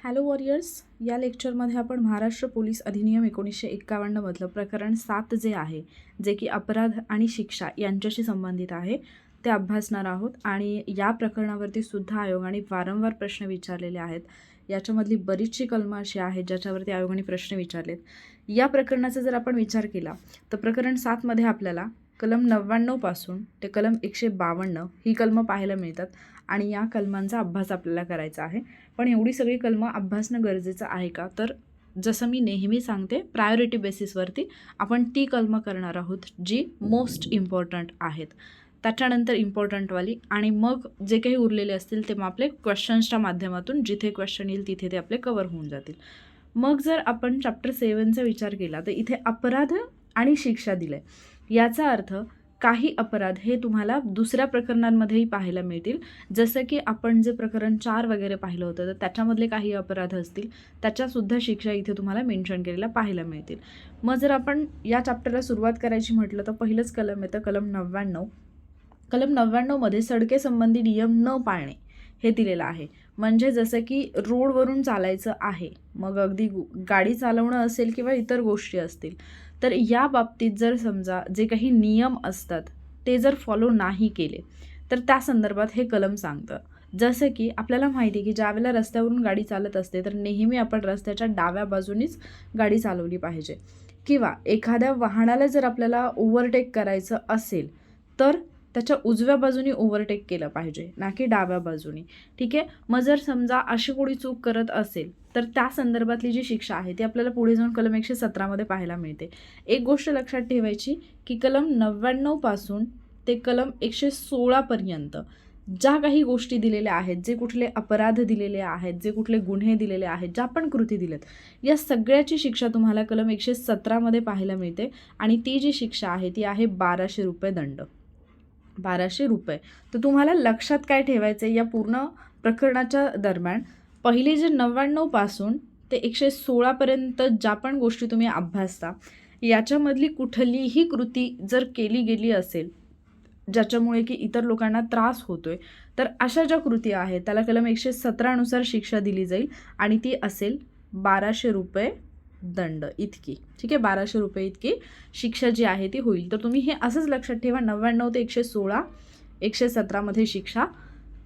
Hello warriors. या लेक्चरमध्ये आपण महाराष्ट्र पोलीस अधिनियम 1951 मधलं प्रकरण 7 जे आहे, जे की अपराध आणि शिक्षा यांच्याशी संबंधित आहे, ते अभ्यासणार आहोत. आणि या प्रकरणावरती सुद्धा आयोगाने वारंवार प्रश्न विचारलेले आहेत. याच्यामधली बरीचशी कलमं अशी आहेत ज्याच्यावरती आयोगाने प्रश्न विचारलेत. या प्रकरणाचा जर आपण विचार केला तर प्रकरण 7 मध्ये आपल्याला कलम 99 पासून ते कलम 152 ही कलमं पाहायला मिळतात आणि या कलमांचा अभ्यास आपल्याला करायचा आहे. पण एवढी सगळी कलमं अभ्यासणं गरजेचं आहे का? तर जसं मी नेहमी सांगते, प्रायोरिटी बेसिसवरती आपण ती कलमं करणार आहोत जी मोस्ट इम्पॉर्टंट आहेत, त्याच्यानंतर इम्पॉर्टंटवाली, आणि मग जे काही उरलेले असतील ते मग आपले क्वेश्चन्सच्या माध्यमातून जिथे क्वेश्चन येईल तिथे ते आपले कवर होऊन जातील. मग जर आपण चॅप्टर 7चा विचार केला तर इथे अपराध आणि शिक्षा दिलं आहे. याचा अर्थ काही अपराध हे तुम्हाला दुसऱ्या प्रकरणांमध्येही पाहायला मिळतील. जसं की आपण जे प्रकरण 4 वगैरे पाहिलं होतं तर त्याच्यामधले काही अपराध असतील, त्याच्यासुद्धा शिक्षा इथे तुम्हाला मेन्शन केलेल्या पाहायला मिळतील. मग जर आपण या चॅप्टरला सुरुवात करायची म्हटलं तर पहिलंच कलम येतं कलम 99. कलम 99मध्ये सडके संबंधी नियम न पाळणे हे दिलेलं आहे. म्हणजे जसं की रोडवरून चालायचं आहे, मग अगदी गाडी चालवणं असेल किंवा इतर गोष्टी असतील, तर या बाबतीत जर समजा जे काही नियम असतात ते जर फॉलो नाही केले तर त्या संदर्भात हे कलम सांगतं. जसं की आपल्याला माहिती आहे की ज्यावेळेला रस्त्यावरून गाडी चालत असते तर नेहमी आपण रस्त्याच्या डाव्या बाजूनीच गाडी चालवली पाहिजे, किंवा एखाद्या वाहनाला जर आपल्याला ओव्हरटेक करायचं असेल तर त्याच्या उजव्या बाजूनी ओव्हरटेक केलं पाहिजे, ना की डाव्या बाजूनी. ठीक आहे. मग जर समजा अशी कोणी चूक करत असेल तर त्या संदर्भातली जी शिक्षा आहे ती आपल्याला पुढे जाऊन कलम 117मध्ये पाहायला मिळते. एक गोष्ट लक्षात ठेवायची की कलम 99 पासून ते कलम 116 पर्यंत ज्या काही गोष्टी दिलेल्या आहेत, जे कुठले अपराध दिलेले आहेत, जे कुठले गुन्हे दिलेले आहेत, ज्या पण कृती दिलेत, या सगळ्याची शिक्षा तुम्हाला कलम 117मध्ये पाहायला मिळते. आणि ती जी शिक्षा आहे ती आहे 1200 रुपये दंड. 1200 रुपये. तर तुम्हाला लक्षात काय ठेवायचं आहे या पूर्ण प्रकरणाच्या दरम्यान, पहिले जे 99 पासून ते 116 पर्यंत ज्या पण गोष्टी तुम्ही अभ्यासता, याच्यामधली कुठलीही कृती जर केली गेली असेल ज्याच्यामुळे की इतर लोकांना त्रास होतोय, तर अशा ज्या कृती आहेत त्याला कलम 117 नुसार शिक्षा दिली जाईल आणि ती असेल 1200 रुपये दंड इतकी. ठीक आहे. 1200 रुपये इतकी शिक्षा जी आहे ती होईल. तर तुम्ही हे असंच लक्षात ठेवा, 99 ते 116, 117मध्ये शिक्षा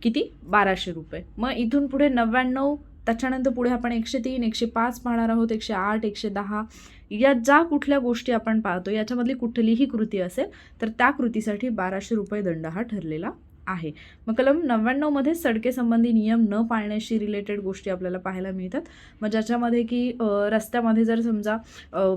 किती? 1200 रुपये. मग इथून पुढे 99, त्याच्यानंतर पुढे आपण 103, 105 पाहणार आहोत, 108, 110, या ज्या कुठल्या गोष्टी आपण पाहतो याच्यामधली कुठलीही कृती असेल तर त्या कृतीसाठी 1200 रुपये दंड हा ठरलेला आहे. मग कलम 99मध्ये सडके संबंधी नियम न पाळण्याशी रिलेटेड गोष्टी आपल्याला पाहायला मिळतात. मग ज्याच्यामध्ये की रस्त्यामध्ये जर समजा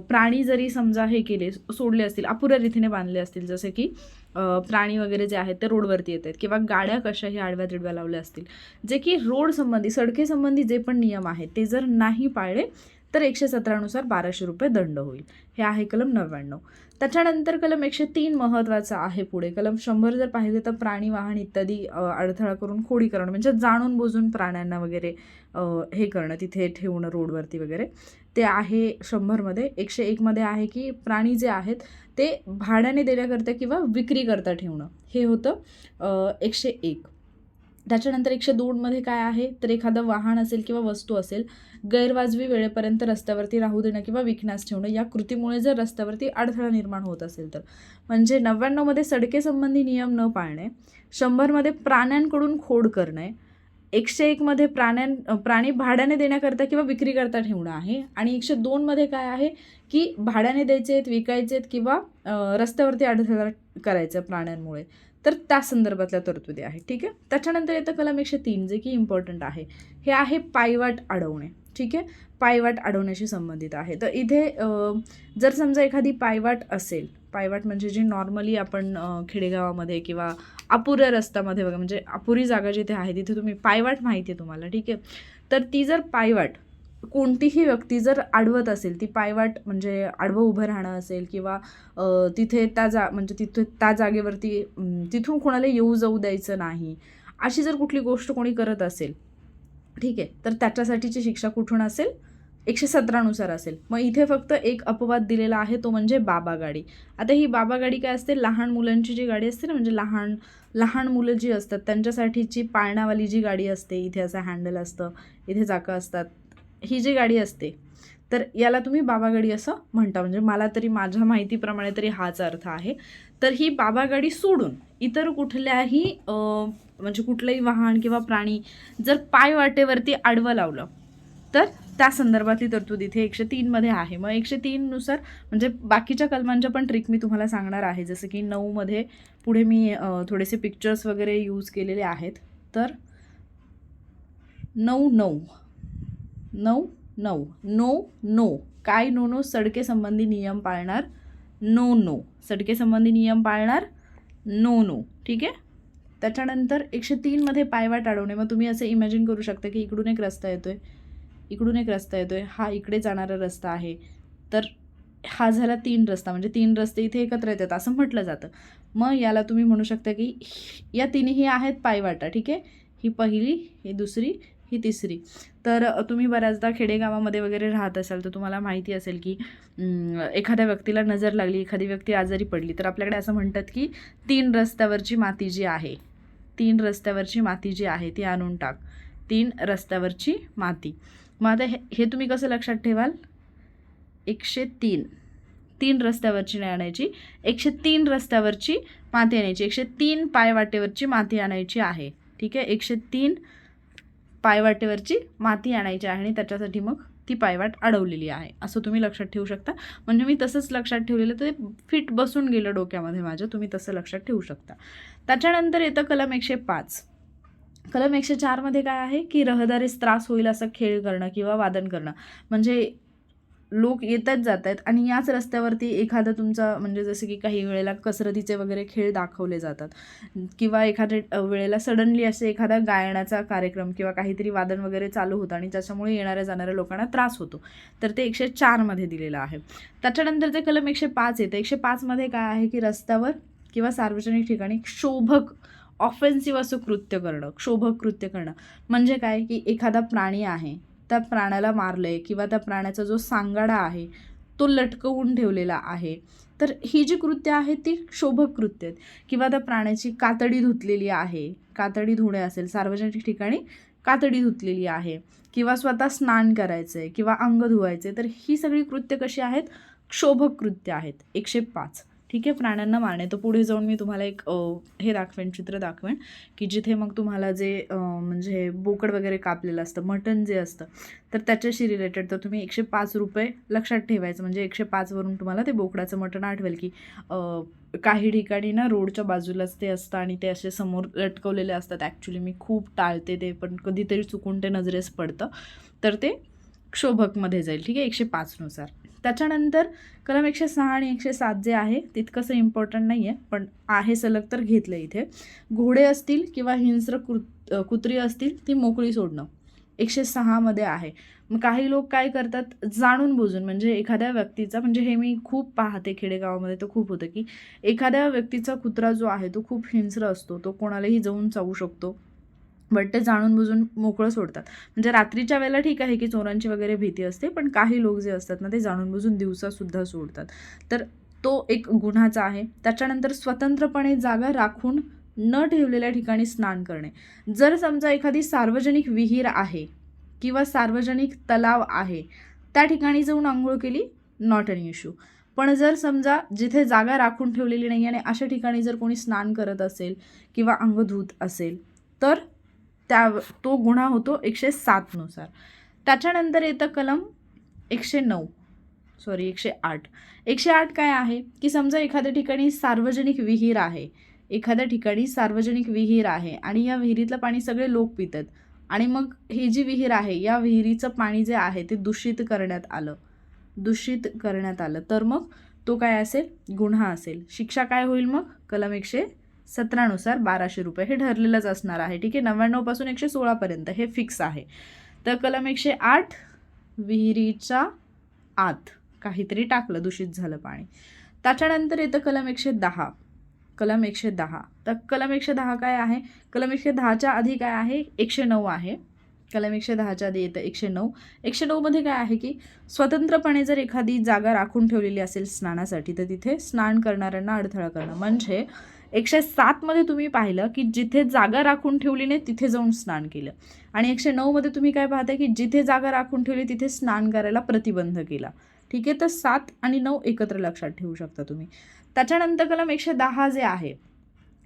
प्राणी जरी समजा हे केले, सोडले असतील, अपुऱ्या रीतीने बांधले असतील, जसे की प्राणी वगैरे जे आहेत ते रोडवरती येत आहेत, किंवा गाड्या कशाही आडव्या तिडव्या लावल्या असतील, जे की रोड संबंधी सडकेसंबंधी जे पण नियम आहेत ते जर नाही पाळले तर 117 नुसार 1200 रुपये दंड होईल. हे आहे कलम 99. त्याच्यानंतर कलम 103 महत्त्वाचा आहे. पुढे कलम 100 जर पाहिले तर प्राणी वाहन इत्यादी अडथळा करून खोडी करणं, म्हणजे जाणून बुजून प्राण्यांना वगैरे हे करणं, तिथे ठेवणं रोडवरती वगैरे, ते आहे 100मध्ये. 101मध्ये आहे की प्राणी जे आहेत ते भाड्याने देण्याकरता किंवा विक्री करता ठेवणं, हे होतं 101. त्याच्यानंतर 102मध्ये काय आहे तर एखादं वाहन असेल किंवा वस्तू असेल गैरवाजवी वेळेपर्यंत रस्त्यावरती राहू देणं किंवा विकण्यास ठेवणं, या कृतीमुळे जर रस्त्यावरती अडथळा निर्माण होत असेल तर. म्हणजे 99मध्ये सडकेसंबंधी नियम न पाळणे, 100मध्ये प्राण्यांकडून खोड करणे, 101मध्ये प्राणी भाड्याने देण्याकरता किंवा विक्री करता ठेवणं आहे, आणि 102मध्ये काय आहे की भाड्याने द्यायचे आहेत, विकायचे आहेत, किंवा रस्त्यावरती अडथळा करायचं प्राण्यांमुळे, तर त्या संदर्भातल्या तरतुदी आहेत. ठीक आहे. त्याच्यानंतर येतं कलम 103, जे की इम्पॉर्टंट आहे. हे आहे पायवाट अडवणे. ठीक आहे. पायवाट अडवण्याशी संबंधित आहे. तर इथे जर समजा एखादी पायवाट असेल, पायवाट म्हणजे जी नॉर्मली आपण खेडेगावामध्ये किंवा अपुऱ्या रस्त्यामध्ये बघा, म्हणजे अपुरी जागा जिथे आहे तिथे तुम्ही पायवाट माहिती आहे तुम्हाला. ठीक आहे. तर ती जर पायवाट कोणतीही व्यक्ती जर अडवत असेल, ती पायवाट म्हणजे आडवं उभं राहणं असेल, किंवा तिथे म्हणजे तिथे त्या जागेवरती तिथून कोणाला येऊ जाऊ द्यायचं नाही, अशी जर कुठली गोष्ट कोणी करत असेल, ठीक आहे, तर त्याच्यासाठीची शिक्षा कुठून असेल? 117 नुसार असेल. मग इथे फक्त एक अपवाद दिलेला आहे, तो म्हणजे बाबा गाडी. आता ही बाबा गाडी काय असते? लहान मुलांची जी गाडी असते ना, म्हणजे लहान लहान मुलं जी असतात त्यांच्यासाठीची पाळणावाली जी गाडी असते. इथे असं हँडल असतं, इथे चाकं असतात, ही जी गाडी असते तर याला तुम्ही बाबागाडी असं म्हणता, म्हणजे मला तरी माझ्या माहितीप्रमाणे तरी हाच अर्थ आहे. तर ही बाबागाडी सोडून इतर कुठल्याही म्हणजे कुठलंही वाहन किंवा प्राणी जर पाय वाटेवरती आडवं लावलं तर त्या संदर्भातली तरतूद इथे 103 मध्ये आहे. मग 103 नुसार म्हणजे बाकीच्या कलमांच्या पण ट्रिक मी तुम्हाला सांगणार आहे. जसं की 9 मध्ये पुढे मी थोडेसे पिक्चर्स वगैरे यूज केलेले आहेत. तर 9 नो काय नो सडके संबंधी नियम पाळणार, नो सडके संबंधी नियम पाळणार, नो ठीक आहे. त्याच्यानंतर 103 मध्ये पायवाट अडवणे. मग तुम्ही असं इमॅजिन करू शकता की इकडून एक रस्ता येतोय, हा इकडे जाणारा रस्ता आहे. तर हा झाला 3 रस्ता, म्हणजे 3 रस्ते इथे एकत्र येतात असं म्हटलं जातं. मग याला तुम्ही म्हणू शकता की या तिन्ही आहेत पायवाटा, ठीक आहे. ही पहिली, ही दुसरी, ही तिसरी. तर तुम्ही बऱ्याचदा खेडेगावामध्ये वगैरे राहत असाल तर तुम्हाला माहिती असेल की एखाद्या व्यक्तीला नजर लागली, एखादी व्यक्ती आजारी पडली तर आपल्याकडे असं म्हणतात की 3 रस्त्यावरची माती जी आहे, 3 रस्त्यावरची माती जी आहे ती आणून टाक, 3 रस्त्यावरची माती. मग आता हे तुम्ही कसं लक्षात ठेवाल, 103 3 रस्त्यावरची नाही आणायची, 103 रस्त्यावरची माती आणायची, 103 पायवाटेवरची माती आणायची आहे, ठीक आहे. 103 पायवाटेवरची माती आणायची आहे आणि त्याच्यासाठी मग ती पायवाट अडवलेली आहे असं तुम्ही लक्षात ठेवू शकता. म्हणजे मी तसंच लक्षात ठेवलेलं, तर ते फिट बसून गेलं डोक्यामध्ये माझ्या, तुम्ही तसं लक्षात ठेवू शकता. त्याच्यानंतर येतं कलम 105. कलम 104 मध्ये काय आहे की रहदारीस त्रास होईल असं खेळ करणं किंवा वादन करणं. म्हणजे लोक येतात जात आहेत आणि याच रस्त्यावरती एखादं तुमचं, म्हणजे जसं की काही वेळेला कसरतीचे वगैरे खेळ दाखवले जातात किंवा एखाद्या वेळेला सडनली असे एखादा गायनाचा कार्यक्रम किंवा काहीतरी वादन वगैरे चालू होतं आणि त्याच्यामुळे येणाऱ्या जाणाऱ्या लोकांना त्रास होतो. तर ते 104 मध्ये दिलेलं आहे. त्याच्यानंतर ते कलम 105 येतं. 105 मध्ये काय आहे की रस्त्यावर किंवा सार्वजनिक ठिकाणी क्षोभक ऑफेन्सिव्ह असं कृत्य करणं. क्षोभक कृत्य करणं म्हणजे काय की एखादा प्राणी आहे, त्या प्राण्याला मारलंय किंवा त्या प्राण्याचा जो सांगाडा आहे तो लटकवून ठेवलेला आहे, तर ही जी कृत्य आहेत ती क्षोभक कृत्य आहेत. किंवा त्या प्राण्याची कातडी धुतलेली आहे, कातडी धुणे असेल, सार्वजनिक ठिकाणी कातडी धुतलेली आहे, किंवा स्वतः स्नान करायचं आहे किंवा अंग धुवायचे, तर ही सगळी कृत्य कशी आहेत, क्षोभक कृत्य आहेत. 105 ठीक आहे. प्राण्यांना मारणे. तर पुढे जाऊन मी तुम्हाला एक हे दाखवेन, चित्र दाखवेन की जिथे मग तुम्हाला जे म्हणजे बोकड वगैरे कापलेलं असतं, मटण जे असतं, तर त्याच्याशी रिलेटेड तर तुम्ही 105 रुपये लक्षात ठेवायचं. म्हणजे 105 वरून तुम्हाला ते बोकडाचं मटण आठवेल की काही ठिकाणी ना रोडच्या बाजूलाच ते असतं आणि ते असे समोर लटकवलेले असतात. ॲक्च्युली मी खूप टाळते ते, पण कधीतरी चुकून ते नजरेस पडतं, तर ते क्षोभकमध्ये जाईल, ठीक आहे, 105 नुसार. त्याच्यानंतर कलम 106 आणि 107 जे आहे तितकंसं इम्पॉर्टंट नाही आहे, पण आहे सलग तर घेतलं इथे. घोडे असतील किंवा हिंस्र कुत्री असतील ती मोकळी सोडणं 106 मध्ये आहे. मग काही लोक काय करतात, जाणून बुजून, म्हणजे एखाद्या व्यक्तीचा, म्हणजे हे मी खूप पाहते खेडेगावामध्ये, तर खूप होतं की एखाद्या व्यक्तीचा कुत्रा जो आहे तो खूप हिंस्र असतो, तो कोणालाही जाऊन चावू शकतो, बट ते जाणून बुजून मोकळं सोडतात. म्हणजे रात्रीच्या वेळेला ठीक आहे की चोरांची वगैरे भीती असते, पण काही लोक जे असतात ना ते जाणून बुजून दिवसासुद्धा सोडतात, तर तो एक गुन्हाचा आहे. त्याच्यानंतर स्वतंत्रपणे जागा राखून न ठेवलेल्या ठिकाणी स्नान करणे. जर समजा एखादी सार्वजनिक विहीर आहे किंवा सार्वजनिक तलाव आहे, त्या ठिकाणी जाऊन आंघोळ केली, नॉट एन इश्यू. पण जर समजा जिथे जागा राखून ठेवलेली नाही आणि अशा ठिकाणी जर कोणी स्नान करत असेल किंवा अंग धुत असेल तर तो गुन्हा होतो 107 नुसार. त्याच्यानंतर येतं कलम 108. 108 काय आहे की समजा एखाद्या ठिकाणी सार्वजनिक विहीर आहे, आणि या विहिरीतलं पाणी सगळे लोक पितात आणि मग ही जी विहीर आहे या विहिरीचं पाणी जे आहे ते दूषित करण्यात आलं, तर मग तो काय असेल, गुन्हा असेल. शिक्षा काय होईल मग, कलम 117 नुसार 1200 रुपये. हे ठरलेलंच असणार आहे, ठीक आहे. 99 पासून 116 पर्यंत हे फिक्स आहे. तर कलम 108, विहिरीच्या आत काहीतरी टाकलं, दूषित झालं पाणी. त्याच्यानंतर येतं कलम 110. तर कलम 110 काय आहे, कलम 110च्या आधी काय आहे, 109 आहे. कलम 110च्या आधी येतं 109. 109 मध्ये काय आहे की स्वतंत्रपणे जर एखादी जागा राखून ठेवलेली असेल स्नानासाठी, तर तिथे स्नान करणाऱ्यांना अडथळा करणं. म्हणजे 107 मध्ये तुम्ही पाहिलं की जिथे जागा राखून ठेवली नाही तिथे जाऊन स्नान केलं, आणि 109 मध्ये तुम्ही काय पाहताय की जिथे जागा राखून ठेवली तिथे स्नान करायला प्रतिबंध केला. ठीक आहे, तर 7 आणि 9 एकत्र लक्षात ठेवू शकता तुम्ही. त्याच्यानंतर कलम 110 जे आहे,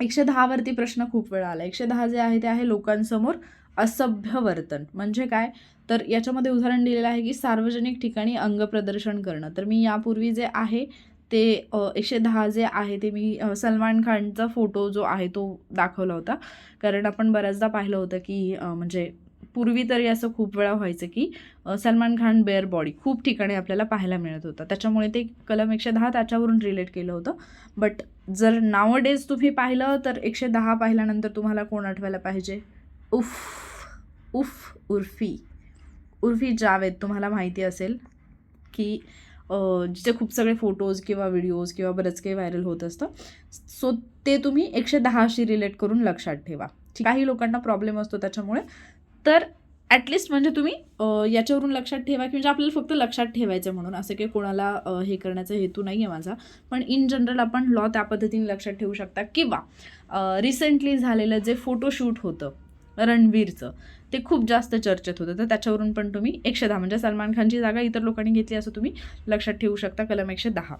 110 वरती प्रश्न खूप वेळा आला. 110 जे आहे ते आहे लोकांसमोर असभ्य वर्तन. म्हणजे काय, तर याच्यामध्ये उदाहरण दिलेलं आहे की सार्वजनिक ठिकाणी अंगप्रदर्शन करणं. तर मी यापूर्वी जे आहे ते 110 जे आहे ते मी सलमान खानचा फोटो जो आहे तो दाखवला होता. कारण आपण बऱ्याचदा पाहिलं होतं की म्हणजे पूर्वी तरी असं खूप वेळा व्हायचं की सलमान खान बेअर बॉडी खूप ठिकाणी आपल्याला पाहायला मिळत होतं. त्याच्यामुळे ते कलम 110 त्याच्यावरून रिलेट केलं होतं. बट जर नावडेज तुम्ही पाहिलं तर 110 पाहिल्यानंतर तुम्हाला कोण आठवायला पाहिजे? उफ उर्फी जावेद. तुम्हाला माहिती असेल की जिचे खूप सगळे फोटोज किंवा व्हिडिओज किंवा बरंच काही व्हायरल होत असतं. सो ते तुम्ही 110शी रिलेट करून लक्षात ठेवा. काही लोकांना प्रॉब्लेम असतो त्याच्यामुळे. तर ॲटलिस्ट म्हणजे तुम्ही याच्यावरून लक्षात ठेवा की म्हणजे आपल्याला फक्त लक्षात ठेवायचं म्हणून, असं काही कोणाला हे करण्याचा हेतू नाही आहे माझा. पण इन जनरल आपण लॉ त्या पद्धतीने लक्षात ठेवू शकता. किंवा रिसेंटली झालेलं जे फोटोशूट होतं रणवीरचं, ते खूप जास्त चर्चेत होतं, तर त्याच्यावरून पण तुम्ही 110 म्हणजे सलमान खानची जागा इतर लोकांनी घेतली असं तुम्ही लक्षात ठेवू शकता. कलम 110.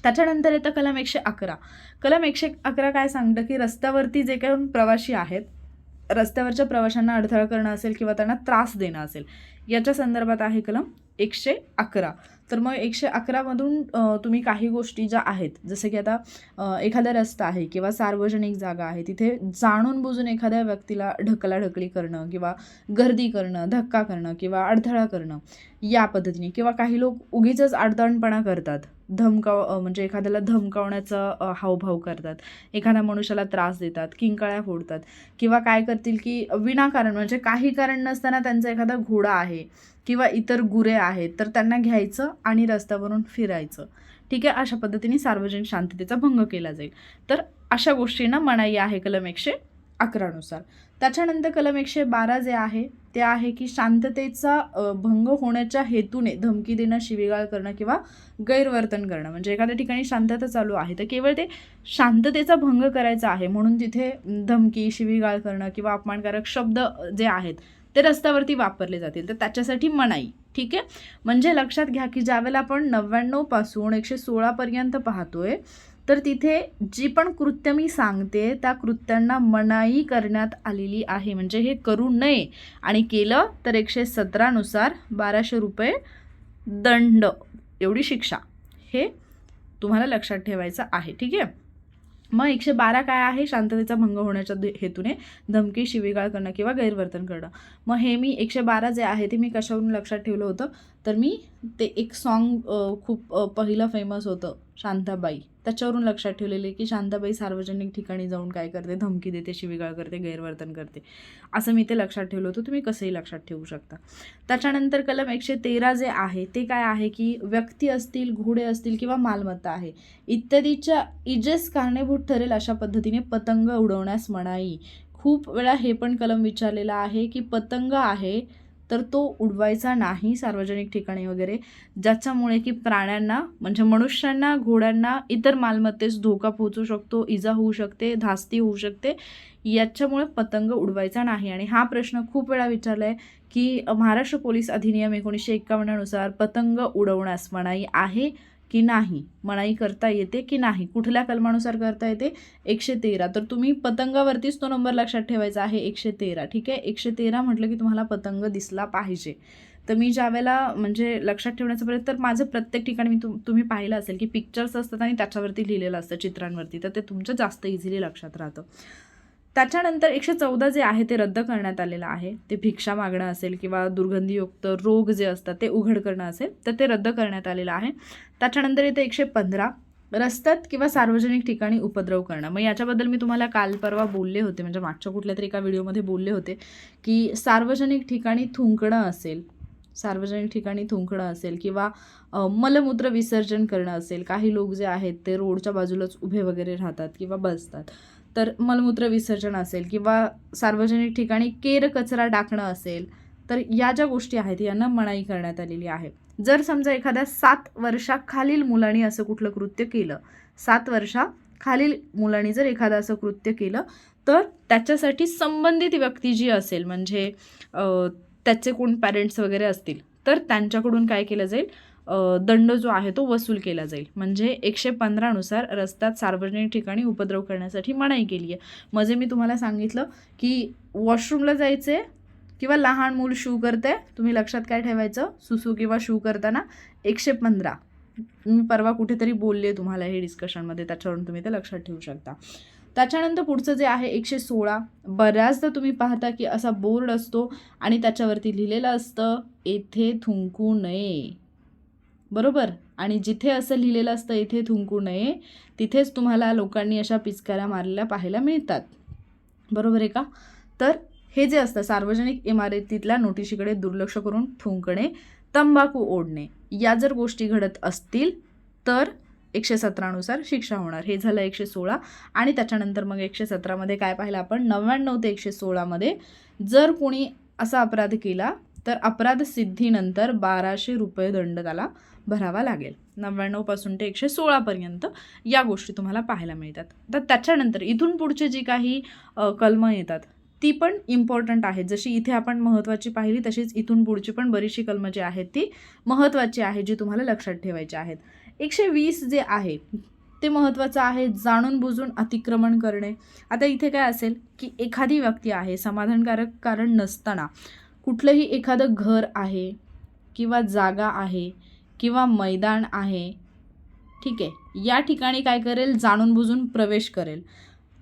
त्याच्यानंतर येतं कलम 111. कलम 111 काय सांगतं की रस्त्यावरती जे काही प्रवासी आहेत, रस्त्यावरच्या प्रवाशांना अडथळा करणं असेल किंवा त्यांना त्रास देणं असेल, याच्या संदर्भात आहे कलम 111. तर मग 111मधून तुम्ही काही गोष्टी ज्या आहेत, जसं की आता एखादा रस्ता आहे किंवा सार्वजनिक जागा आहे, तिथे जाणून बुजून एखाद्या व्यक्तीला ढकलाढकली करणं किंवा गर्दी करणं, धक्का करणं किंवा अडथळा करणं या पद्धतीने, किंवा काही लोक उगीचच आडदांडपणा करतात, म्हणजे एखाद्याला धमकावण्याचा हावभाव करतात, एखाद्या मनुष्याला त्रास देतात, किंकाळ्या फोडतात, किंवा काय करतील की विनाकारण म्हणजे काही कारण नसताना त्यांचा एखादा घोडा आहे किंवा इतर गुरे आहेत तर त्यांना घ्यायचं आणि रस्त्यावरून फिरायचं. ठीक आहे, अशा पद्धतीने सार्वजनिक शांततेचा भंग केला जाईल. तर अशा गोष्टींना मनाई आहे कलम 111नुसार. त्याच्यानंतर कलम 112 जे आहे ते आहे की शांततेचा भंग होण्याच्या हेतूने धमकी देणं, शिवीगाळ करणं किंवा गैरवर्तन करणं. म्हणजे एखाद्या ठिकाणी शांतता चालू आहे तर केवळ ते शांततेचा भंग करायचा आहे म्हणून तिथे धमकी, शिवीगाळ करणं किंवा अपमानकारक शब्द जे आहेत ते रस्त्यावरती वापरले जातील, तर त्याच्यासाठी मनाई. ठीक आहे, म्हणजे लक्षात घ्या की ज्यावेळेला आपण 99 पासून 116 पर्यंत पाहतोय तर तिथे जी पण कृत्य मी सांगते त्या कृत्यांना मनाई करण्यात आलेली आहे. म्हणजे हे करू नये, आणि केलं तर 117नुसार 1200 रुपये दंड एवढी शिक्षा. हे तुम्हाला लक्षात ठेवायचं आहे. ठीक आहे, मग 112 काय आहे? शांततेचा भंग होण्याच्या हेतूने धमकी, शिवीगाळ करणं किंवा गैरवर्तन करणं. मग हे मी 112 जे आहे ते मी कशावरून लक्षात ठेवलं होतं, तर मी ते एक सॉन्ग खूप पहिलं फेमस होतं शांताबाई, त्याच्यावरून लक्षात ठेवलेले की शांताबाई सार्वजनिक ठिकाणी जाऊन काय करते, धमकी देते, शिवीगाळ करते, गैरवर्तन करते, असं मी ते लक्षात ठेवलं होतं. तुम्ही कसंही लक्षात ठेवू शकता. त्याच्यानंतर कलम 113 जे आहे ते काय आहे की व्यक्ती असतील, घोडे असतील किंवा मालमत्ता आहे इत्यादीच्या इजेस कारणीभूत ठरेल अशा पद्धतीने पतंग उडवण्यास मनाई. खूप वेळा हे पण कलम विचारलेला आहे की पतंग आहे तर तो उडवायचा नाही सार्वजनिक ठिकाणी वगैरे, ज्याच्यामुळे की प्राण्यांना म्हणजे मनुष्यांना, घोड्यांना, इतर मालमत्तेस धोका पोहोचू शकतो, इजा होऊ शकते, धास्ती होऊ शकते, याच्यामुळे पतंग उडवायचा नाही. आणि हा प्रश्न खूप वेळा विचारला आहे की महाराष्ट्र पोलीस अधिनियम 1951नुसार पतंग उडवण्यास मनाई आहे की नाही, मनाई करता येते की नाही, कुठल्या कलमानुसार करता येते? 113. तर तुम्ही पतंगावरतीच तो नंबर लक्षात ठेवायचा आहे, 113. ठीक आहे, 113 म्हटलं की तुम्हाला पतंग दिसला पाहिजे. तर मी ज्यावेळेला म्हणजे लक्षात ठेवण्याचा प्रयत्न, तर माझं प्रत्येक ठिकाणी मी तुम्ही पाहिलं असेल की पिक्चर्स असतात आणि त्याच्यावरती लिहिलेलं असतं चित्रांवरती, तर ते तुमचं जास्त इझिली लक्षात राहतं. त्याच्यानंतर 114 जे आहे ते रद्द करण्यात आलेलं आहे. ते भिक्षा मागणं असेल किंवा दुर्गंधीयुक्त रोग जे असतात ते उघड करणं असेल तर ते रद्द करण्यात आलेलं आहे. त्याच्यानंतर येते 115 रस्त्यात किंवा सार्वजनिक ठिकाणी उपद्रव करणं. मग याच्याबद्दल मी तुम्हाला काल परवा बोलले होते, म्हणजे मागच्या कुठल्या तरी एका व्हिडिओमध्ये बोलले होते की सार्वजनिक ठिकाणी थुंकणं असेल, किंवा मलमूत्र विसर्जन करणं असेल. काही लोक जे आहेत ते रोडच्या बाजूलाच उभे वगैरे राहतात किंवा बसतात, तर मलमूत्र विसर्जन असेल किंवा सार्वजनिक ठिकाणी केर कचरा टाकणं असेल, तर या ज्या गोष्टी आहेत यांना मनाई करण्यात आलेली आहे. जर समजा एखाद्या 7 वर्षाखालील मुलांनी असं कुठलं कृत्य केलं, 7 वर्षाखालील खालील मुलांनी जर एखादं असं कृत्य केलं तर त्याच्यासाठी संबंधित व्यक्ती जी असेल, म्हणजे त्याचे कोण पॅरेंट्स वगैरे असतील तर त्यांच्याकडून काय केलं जाईल, दंड जो आहे तो वसूल केला जाईल. म्हणजे 115 नुसार रस्त्यात सार्वजनिक ठिकाणी उपद्रव करण्यासाठी मनाई केली आहे. म्हणजे मी तुम्हाला सांगितलं की वॉशरूमला जायचे किंवा लहान मूल शू करते, तुम्ही लक्षात काय ठेवायचं, सुसू किंवा शू करताना 115. मी परवा कुठेतरी बोलले तुम्हाला हे डिस्कशनमध्ये, त्याच्यावरून तुम्ही ते लक्षात ठेवू शकता. त्याच्यानंतर पुढचं जे आहे 116. बऱ्याचदा तुम्ही पाहता की असा बोर्ड असतो आणि त्याच्यावरती लिहिलेलं असतं येथे थुंकू नये, बरोबर. आणि जिथे असं लिहिलेलं असतं येथे थुंकू नये तिथेच तुम्हाला लोकांनी अशा पिचकाऱ्या मारलेल्या पाहायला मिळतात, बरोबर आहे का. तर हे जे असतं सार्वजनिक इमारतीतल्या नोटिशीकडे दुर्लक्ष करून थुंकणे, तंबाखू ओढणे, या जर गोष्टी घडत असतील तर 117 नुसार शिक्षा होणार. हे झालं 116. आणि त्याच्यानंतर मग 117 मध्ये काय पाहिलं आपण, 99 ते 116 मध्ये जर कोणी असा अपराध केला तर अपराध सिद्धीनंतर 1200 रुपये दंड त्याला भरावा लागेल. 99 पासून ते 116 पर्यंत या गोष्टी तुम्हाला पाहायला मिळतात. तर त्याच्यानंतर इथून पुढचे जी काही कलमं येतात ती पण इम्पॉर्टंट आहेत. जशी इथे आपण महत्त्वाची पाहिली तशीच इथून पुढची पण बरीचशी कलमं जी आहेत ती महत्त्वाची आहे, जी तुम्हाला लक्षात ठेवायची आहेत. 120 जे आहे ते महत्त्वाचं आहे, जाणून बुजून अतिक्रमण करणे. आता इथे काय असेल की एखादी व्यक्ती आहे, समाधानकारक कारण नसताना कुठलंही एखादं घर आहे किंवा जागा आहे किंवा मैदान आहे, ठीक आहे, या ठिकाणी काय करेल, जाणून बुजून प्रवेश करेल.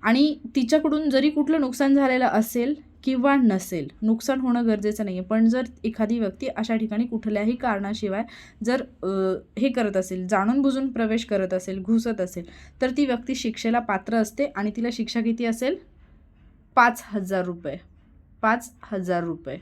आणि तिच्याकडून जरी कुठलं नुकसान झालेलं असेल किंवा नसेल, नुकसान होणं गरजेचं नाही आहे, पण जर एखादी व्यक्ती अशा ठिकाणी कुठल्याही कारणाशिवाय जर हे करत असेल, जाणून बुजून प्रवेश करत असेल, घुसत असेल, तर ती व्यक्ती शिक्षेला पात्र असते. आणि तिला शिक्षा किती असेल, 5,000 रुपये. 5,000 रुपये,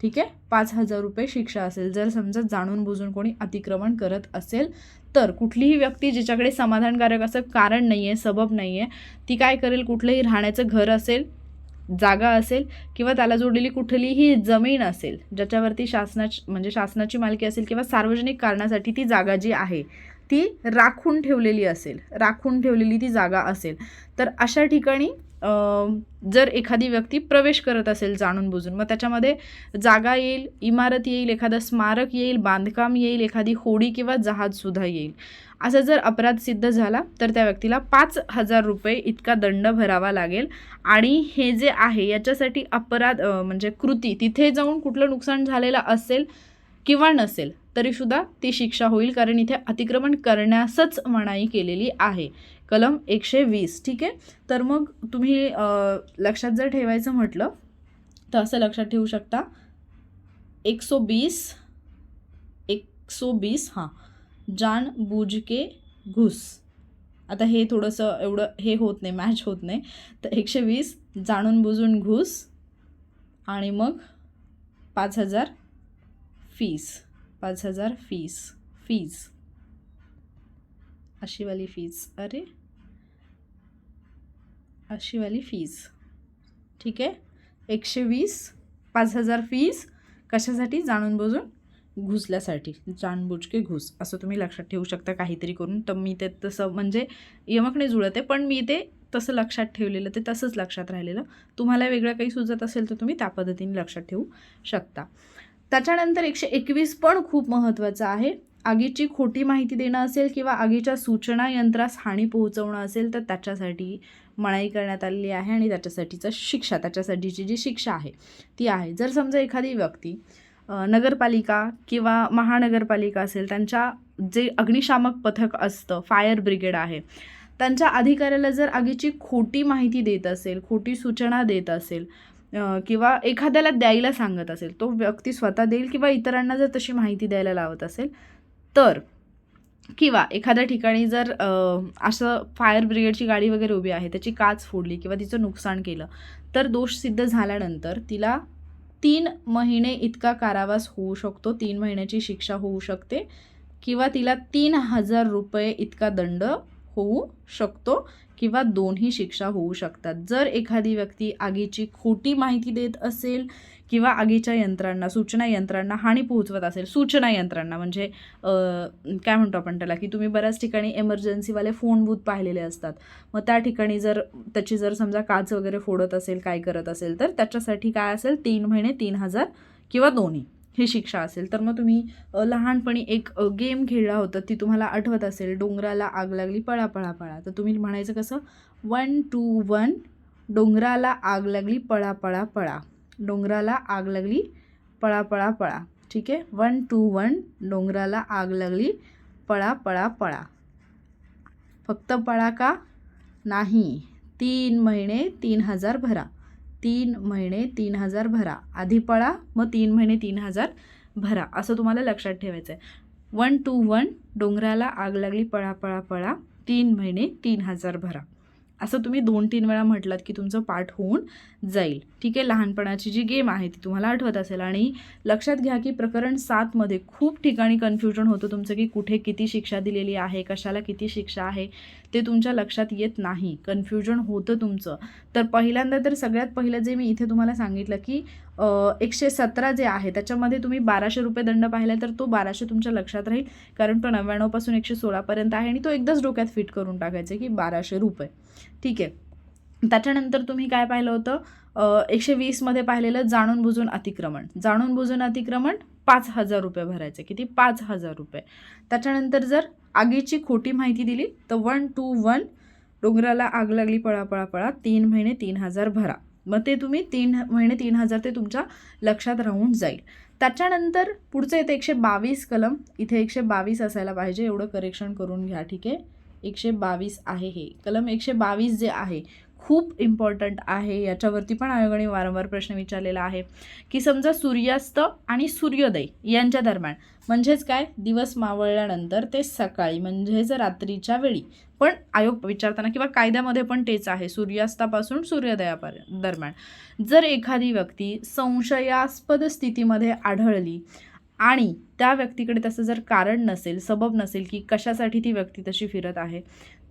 ठीक आहे. 5,000 रुपये शिक्षा असेल जर समजा जाणून बुजून कोणी अतिक्रमण करत असेल तर. कुठलीही व्यक्ती जिच्याकडे समाधानकारक असं कारण नाही आहे, सबब नाही आहे, ती काय करेल, कुठलंही राहण्याचं घर असेल, जागा असेल किंवा त्याला जोडलेली कुठलीही जमीन असेल ज्याच्यावरती शासनाची मालकी असेल किंवा सार्वजनिक कारणासाठी ती जागा जी आहे ती राखून ठेवलेली असेल, राखून ठेवलेली ती जागा असेल, तर अशा ठिकाणी जर एखादी व्यक्ती प्रवेश करत असेल जाणून बुजून, मग त्याच्यामध्ये जागा येईल, इमारत येईल, एखादं स्मारक येईल, बांधकाम येईल, एखादी होडी किंवा जहाजसुद्धा येईल. असा जर अपराध सिद्ध झाला तर त्या व्यक्तीला 5,000 रुपये इतका दंड भरावा लागेल. आणि हे जे आहे याच्यासाठी अपराध म्हणजे कृती तिथे जाऊन कुठलं नुकसान झालेलं असेल किंवा नसेल तरीसुद्धा ती शिक्षा होईल, कारण इथे अतिक्रमण करण्यासच मनाई केलेली आहे. कलम 120, ठीक आहे. तर मग तुम्ही लक्षात जर ठेवायचं म्हटलं तर असं लक्षात ठेवू शकता, 120 हां, जान बूझ के घुस. आता हे थोडंसं एवढं हे होत नाही, मॅच होत नाही, तर 120 जाणून बुजून घुस आणि मग 5,000 फीस. 5,000 फीस अशीवाली फीस, ठीक आहे. 120, 5,000 फीस कशासाठी, जाणून बुजून घुसल्यासाठी, जानबूझ के घुस, असं तुम्ही लक्षात ठेवू शकता काहीतरी करून. तर मी ते तसं म्हणजे यमक नाही जुळत आहे, पण मी ते तसं लक्षात ठेवलेलं, ते तसंच लक्षात राहिलेलं. तुम्हाला वेगळं काही सुचत असेल तर तुम्ही त्या पद्धतीने लक्षात ठेवू शकता. त्याच्यानंतर 121 पण खूप महत्त्वाचं आहे. आगीची खोटी माहिती देणं असेल किंवा आगीच्या सूचना यंत्रास हानी पोहोचवणं असेल तर त्याच्यासाठी मनाई करण्यात आलेली आहे. आणि त्याच्यासाठीची जी शिक्षा आहे ती आहे, जर समजा एखादी व्यक्ती नगरपालिका किंवा महानगरपालिका असेल, त्यांच्या जे अग्निशामक पथक असतं, फायर ब्रिगेड आहे, त्यांच्या अधिकाऱ्याला जर आगीची खोटी माहिती देत असेल, खोटी सूचना देत असेल किंवा एखाद्याला द्यायला सांगत असेल, तो व्यक्ती स्वतः देईल किंवा इतरांना जर तशी माहिती द्यायला लावत असेल तर, किंवा एखाद्या ठिकाणी जर असं फायर ब्रिगेडची गाडी वगैरे उभी आहे, त्याची काच फोडली किंवा तिचं नुकसान केलं, तर दोष सिद्ध झाल्यानंतर तिला 3 महिने इतका कारावास होऊ शकतो, 3 महिन्याची शिक्षा होऊ शकते किंवा तिला 3,000 रुपये इतका दंड होऊ शकतो किंवा 2ही शिक्षा होऊ शकतात. जर एखादी व्यक्ती आगीची खोटी माहिती देत असेल किंवा आगीच्या यंत्रांना, सूचना यंत्रांना हानी पोहोचवत असेल, सूचना यंत्रांना म्हणजे काय म्हणतो आपण त्याला, की तुम्ही बऱ्याच ठिकाणी एमर्जन्सीवाले फोन बूथ पाहिलेले असतात. मग त्या ठिकाणी जर त्याची समजा काच वगैरे फोडत असेल, काय करत असेल, तर त्याच्यासाठी काय असेल, 3 महिने 3,000 किंवा 2ही ही शिक्षा असेल. तर मग तुम्ही लहानपणी एक गेम खेळला होता, ती तुम्हाला आठवत असेल, डोंगराला आग लागली पळा पळा पळा. तर तुम्ही म्हणायचं कसं, 1 2 1 डोंगराला आग लागली पळा पळा पळा. डोंगराला आग लागली पळा पळा पळा. ठीक आहे. 1 2 1 डोंगराला आग लागली पळा पळा पळा. फक्त पळा का नाही, 3 महिने 3,000 भरा. 3 महिने 3,000 भरा. आधी पळा, मग 3 महिने 3,000 भरा, असं तुम्हाला लक्षात ठेवायचं आहे. 1 2 1 डोंगराला आग लागली पळा पळा पळा. 3 महिने 3,000 भरा. असं तुम्ही 2-3 वेळा म्हटलात की तुमचं पाठ होऊन जाईल. ठीक आहे. लहानपणाची जी गेम आहे ती तुम्हाला आठवत असेल. आणि लक्षात घ्या की प्रकरण 7मध्ये खूप ठिकाणी कन्फ्युजन होतं तुमचं, की कुठे किती शिक्षा दिलेली आहे, कशाला किती शिक्षा आहे, ते तुमच्या लक्षात येत नाही, कन्फ्युजन होतं तुमचं. तर पहिल्यांदा तर सगळ्यात पहिलं जे मी इथे तुम्हाला सांगितलं की 117 जे आहे त्याच्यामध्ये तुम्ही 1,200 रुपये दंड पाहिला, तर तो 1,200 तुमच्या लक्षात राहील, कारण तो 99 पासून 116 पर्यंत आहे आणि तो एकदाच डोक्यात फिट करून टाकायचं की 1,200 रुपये. ठीक आहे. त्याच्यानंतर तुम्ही काय पाहिलं होतं, 120 मध्ये पाहिलेलं जाणून बुजून अतिक्रमण. जाणून बुजून अतिक्रमण 5,000 रुपये भरायचे. किती? 5,000 रुपये. त्याच्यानंतर जर आगीची खोटी माहिती दिली तर 1 2 1 डोंगराला आग लागली पळा पळा पळा. 3 महिने 3,000 भरा. मग ते तुम्ही 3 महिने 3,000 ते तुमच्या लक्षात राहून जाईल. त्याच्यानंतर पुढचं येतं 122 कलम. इथे 122 असायला पाहिजे, एवढं करेक्शन करून घ्या. ठीक आहे. 122 आहे हे कलम. 122 जे आहे खूप इम्पॉर्टंट आहे. याच्यावरती पण आयोगाने वारंवार प्रश्न विचारलेला आहे की समजा सूर्यास्त आणि सूर्योदय यांच्या दरम्यान, म्हणजेच काय, दिवस मावळल्यानंतर ते सकाळी म्हणजेच रात्रीच्या वेळी, पण आयोग विचारताना किंवा कायद्यामध्ये पण तेच आहे, सूर्यास्तापासून सूर्योदयापर्यंत दरम्यान जर एखादी व्यक्ती संशयास्पद स्थितीमध्ये आढळली आणि त्या व्यक्तीकडे तसं जर कारण नसेल, सबब नसेल की कशासाठी ती व्यक्ती तशी फिरत आहे,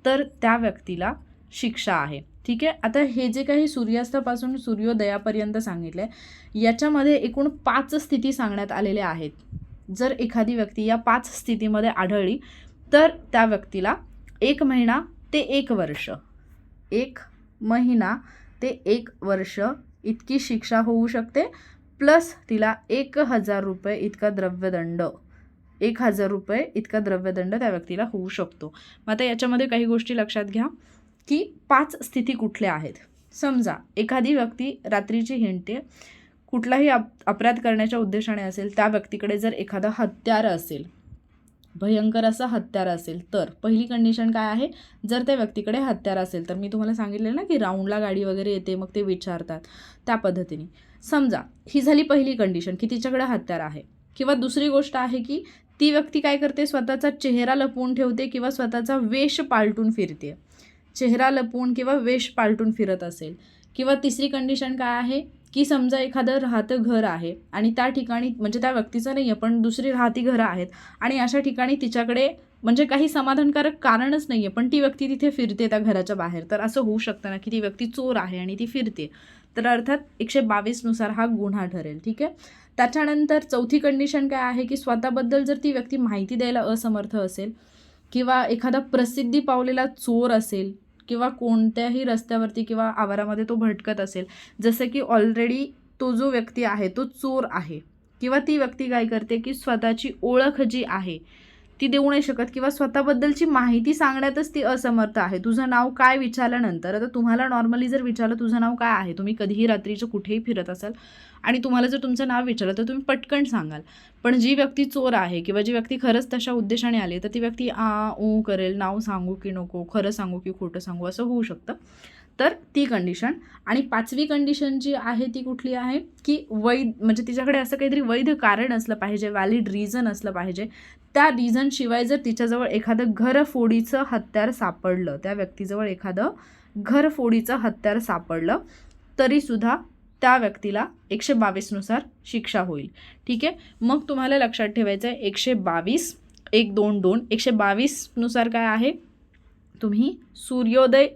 तर त्या व्यक्तीला शिक्षा आहे. ठीक आहे. आता हे जे काही सूर्यास्तापासून सूर्योदयापर्यंत सांगितलं आहे, याच्यामध्ये एकूण 5 स्थिती सांगण्यात आलेल्या आहेत. जर एखादी व्यक्ती या 5 स्थितीमध्ये आढळली तर त्या व्यक्तीला 1 महिना ते 1 वर्ष, 1 महिना ते 1 वर्ष इतकी शिक्षा होऊ शकते, प्लस तिला 1,000 रुपये इतका द्रव्यदंड, 1,000 रुपये इतका द्रव्यदंड त्या व्यक्तीला होऊ शकतो. मग आता याच्यामध्ये काही गोष्टी लक्षात घ्या की 5 स्थिती कुठल्या आहेत. समजा एखादी व्यक्ती रात्रीची हिंडते, कुठलाही अपराध करण्याच्या उद्देशाने असेल, त्या व्यक्तीकडे जर एखादा हत्यार असेल, भयंकर असं हत्यार असेल, तर पहिली कंडिशन काय आहे, जर त्या व्यक्तीकडे हत्यार असेल तर मी तुम्हाला सांगितलेलं ना की राऊंडला गाडी वगैरे येते, मग ते विचारतात त्या पद्धतीने. समजा ही झाली पहिली कंडिशन की तिच्याकडे हत्यार आहे. किंवा दुसरी गोष्ट आहे की ती व्यक्ती काय करते, स्वतःचा चेहरा लपवून ठेवते किंवा स्वतःचा वेश पालटून फिरते, चेहरा लपवून किंवा वेश पालटून फिरत असेल. किंवा तिसरी कंडिशन काय आहे की समजा एखादं राहतं घर आहे आणि त्या ठिकाणी, म्हणजे त्या व्यक्तीचं नाही आहे पण दुसरी राहती घरं आहेत आणि अशा ठिकाणी तिच्याकडे म्हणजे काही समाधानकारक कारणच नाही आहे, पण ती व्यक्ती तिथे फिरते त्या घराच्या बाहेर, तर असं होऊ शकतं ना की ती व्यक्ती चोर आहे आणि ती फिरते, तर अर्थात 122 नुसार हा गुन्हा ठरेल. ठीक आहे. त्याच्यानंतर चौथी कंडिशन काय आहे की स्वतःबद्दल जर ती व्यक्ती माहिती द्यायला असमर्थ असेल किंवा एखादा प्रसिद्धी पावलेला चोर असेल किंवा कोणत्याही रस्त्यावरती किंवा आवारामध्ये तो भटकत असेल, जसं की ऑलरेडी तो जो व्यक्ती आहे तो चोर आहे, किंवा ती व्यक्ती काय करते की स्वतःची ओळख जी आहे ती देऊ नाही शकत किंवा स्वतःबद्दलची माहिती सांगण्यातच ती असमर्थ आहे. तुझं नाव काय विचारल्यानंतर, आता तुम्हाला नॉर्मली जर विचारलं तुझं नाव काय आहे, तुम्ही कधीही रात्रीचं कुठेही फिरत असाल आणि तुम्हाला जर तुमचं नाव विचारलं तर तुम्ही पटकन सांगाल. पण जी व्यक्ती चोर आहे किंवा जी व्यक्ती खरंच तशा उद्देशाने आली तर ती व्यक्ती ऊ करेल, नाव सांगू की नको, खरं सांगू की खोटं सांगू, असं होऊ शकतं. तर ती कंडिशन. आणि 5वी कंडिशन जी आहे ती कुठली आहे की वैध, म्हणजे तिच्याकडे असं काहीतरी वैध कारण असलं पाहिजे, व्हॅलिड रिझन असलं पाहिजे. त्या रिझनशिवाय जर तिच्याजवळ एखादं घरफोडीचं हत्यार सापडलं, त्या व्यक्तीजवळ एखादं घरफोडीचं हत्यार सापडलं तरीसुद्धा त्या व्यक्तीला 122 नुसार शिक्षा होईल. ठीक आहे. मग तुम्हाला लक्षात ठेवायचं आहे 122 1 2 2 122 नुसार काय आहे तुम्ही सूर्योदय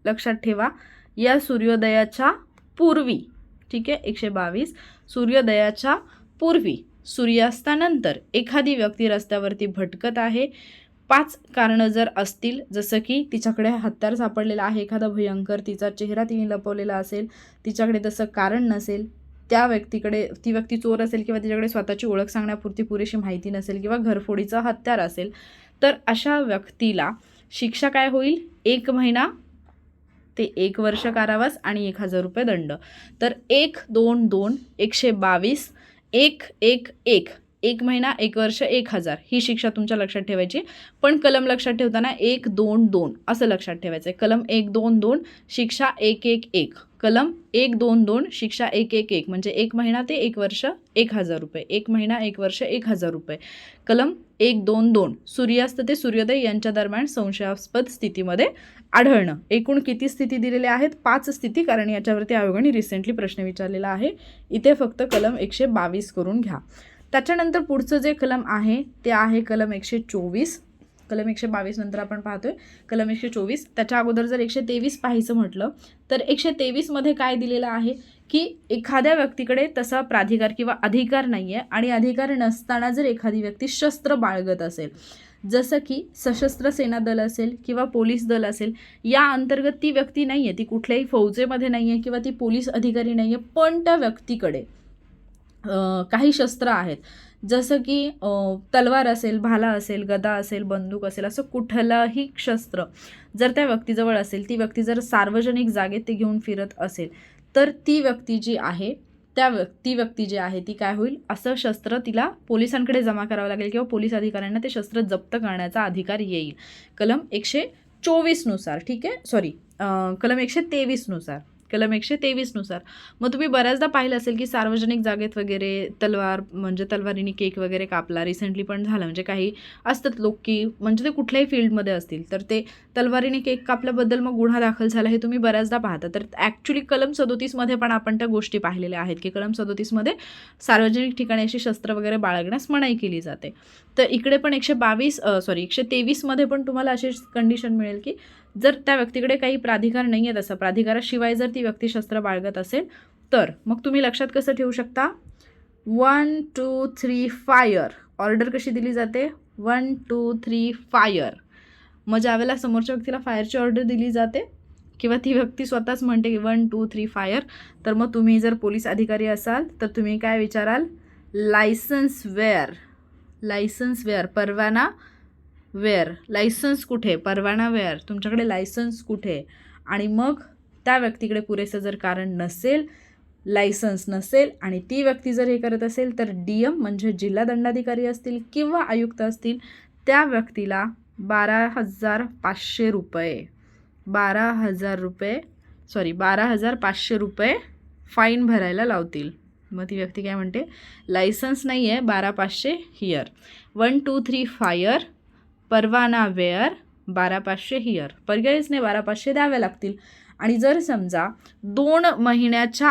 लक्षात ठेवा, या सूर्योदयाच्या पूर्वी, ठीक आहे, 122 सूर्योदयाच्या पूर्वी सूर्यास्तानंतर एखादी व्यक्ती रस्त्यावरती भटकत आहे. 5 कारणं जर असतील, जसं की तिच्याकडे हत्यार सापडलेलं आहे, एखादा भयंकर, तिचा चेहरा तिने लपवलेला असेल, तिच्याकडे तसं कारण नसेल, त्या व्यक्तीकडे, ती व्यक्ती चोर असेल किंवा तिच्याकडे स्वतःची ओळख सांगण्यापुरती पुरेशी माहिती नसेल किंवा घरफोडीचा हत्यार असेल, तर अशा व्यक्तीला शिक्षा काय होईल? 1 महिना ते 1 वर्ष कारावास आणि 1000 रुपये दंड. तर 1, 2, 2, 122, 1, 1, 1, 1 महिना, 1 वर्ष, 1000 ही शिक्षा तुमच्या लक्षात ठेवायची. पण कलम लक्षात ठेवताना 1, 2, 2 असं लक्षात ठेवायचं आहे. कलम 1, 2, 2 शिक्षा 1, 1, 1. कलम 1, 2, 2 शिक्षा 1, 1, 1 म्हणजे 1 महिना ते 1 वर्ष 1000 रुपये. 1 महिना 1 वर्ष 1000 रुपये. कलम 1, 2, 2 सूर्यास्त ते सूर्योदय यांच्या दरम्यान संशयास्पद स्थितीमध्ये आढळणं. एकूण किती स्थिती दिलेल्या आहेत? 5 स्थिती, कारण याच्यावरती आयोगाने रिसेंटली प्रश्न विचारलेला आहे. इथे फक्त कलम 122 करून घ्या. त्याच्यानंतर पुढचं जे कलम आहे ते आहे कलम 124. कलम 122 नंतर आपण पाहतोय कलम 124. त्याच्या अगोदर जर 123 पाहायचं म्हटलं तर 123मध्ये काय दिलेलं आहे की एखाद्या व्यक्तीकडे तसा प्राधिकार किंवा अधिकार नाही आहे, आणि अधिकार नसताना जर एखादी व्यक्ती शस्त्र बाळगत असेल, जसं की सशस्त्र सेना दल असेल किंवा पोलीस दल असेल, या अंतर्गत ती व्यक्ती नाही आहे, ती कुठल्याही फौजेमध्ये नाही आहे किंवा ती पोलीस अधिकारी नाही आहे, पण त्या व्यक्तीकडे काही शस्त्र आहेत, जसं की तलवार असेल, भाला असेल, गदा असेल, बंदूक असेल, असं कुठलंही शस्त्र जर त्या व्यक्तीजवळ असेल, ती व्यक्ती जर सार्वजनिक जागेत ते घेऊन फिरत असेल, तर ती व्यक्ती जी आहे, ती व्यक्ती जी आहे ती काय होईल? असं शस्त्र तिला पोलिसांकडे जमा करावं लागेल किंवा पोलीस अधिकाऱ्यांना ते शस्त्र जप्त करण्याचा अधिकार येईल कलम 124नुसार. ठीक आहे, सॉरी, कलम 123नुसार. कलम 123नुसार. मग तुम्ही बऱ्याचदा पाहिलं असेल की सार्वजनिक जागेत वगैरे तलवार, म्हणजे तलवारीने केक वगैरे कापला, रिसेंटली पण झालं, म्हणजे काही असतात लोक की म्हणजे ते कुठल्याही फील्डमध्ये असतील तर ते तलवारीने केक कापल्याबद्दल मग गुन्हा दाखल झाला, हे तुम्ही बऱ्याचदा पाहता. तर ॲक्च्युली कलम 37मध्ये पण आपण त्या गोष्टी पाहिलेल्या आहेत की कलम 37मध्ये सार्वजनिक ठिकाणी अशी शस्त्र वगैरे बाळगण्यास मनाई केली जाते. तर इकडे पण 123मध्ये पण तुम्हाला अशी कंडिशन मिळेल की जर त्या व्यक्तीकडे काही प्राधिकार नाही आहे, तसा प्राधिकाराशिवाय जर ती व्यक्ती शस्त्र बाळगत असेल, तर मग तुम्ही लक्षात कसं ठेवू शकता? 1, 2, 3 फायर. ऑर्डर कशी दिली जाते? 1, 2, 3 फायर. मग ज्यावेळेला समोरच्या व्यक्तीला फायरची ऑर्डर दिली जाते किंवा ती व्यक्ती स्वतःच म्हणते की 1, 2, 3 फायर, तर मग तुम्ही जर पोलीस अधिकारी असाल तर तुम्ही काय विचाराल? Licence where. लायसन्स वेअर, परवाना वेअर. लायसन्स कुठे? परवाना वेअर. तुमच्याकडे लायसन्स कुठे? आणि मग त्या व्यक्तीकडे पुरेसं जर कारण नसेल, लायसन्स नसेल, आणि ती व्यक्ती जर हे करत असेल, तर DM म्हणजे जिल्हा दंडाधिकारी असतील किंवा आयुक्त असतील, त्या व्यक्तीला 12,500 रुपये 12,500 रुपये फाईन भरायला लावतील. मग ती व्यक्ती काय म्हणते? लायसन्स नाही आहे, 12,500 हियर. 1, 2, 3 फायर, परवाना वेअर, 12,500 हियर. पर्यायच नाही, 12,500 द्यावे लागतील. आणि जर समजा 2 महिन्याच्या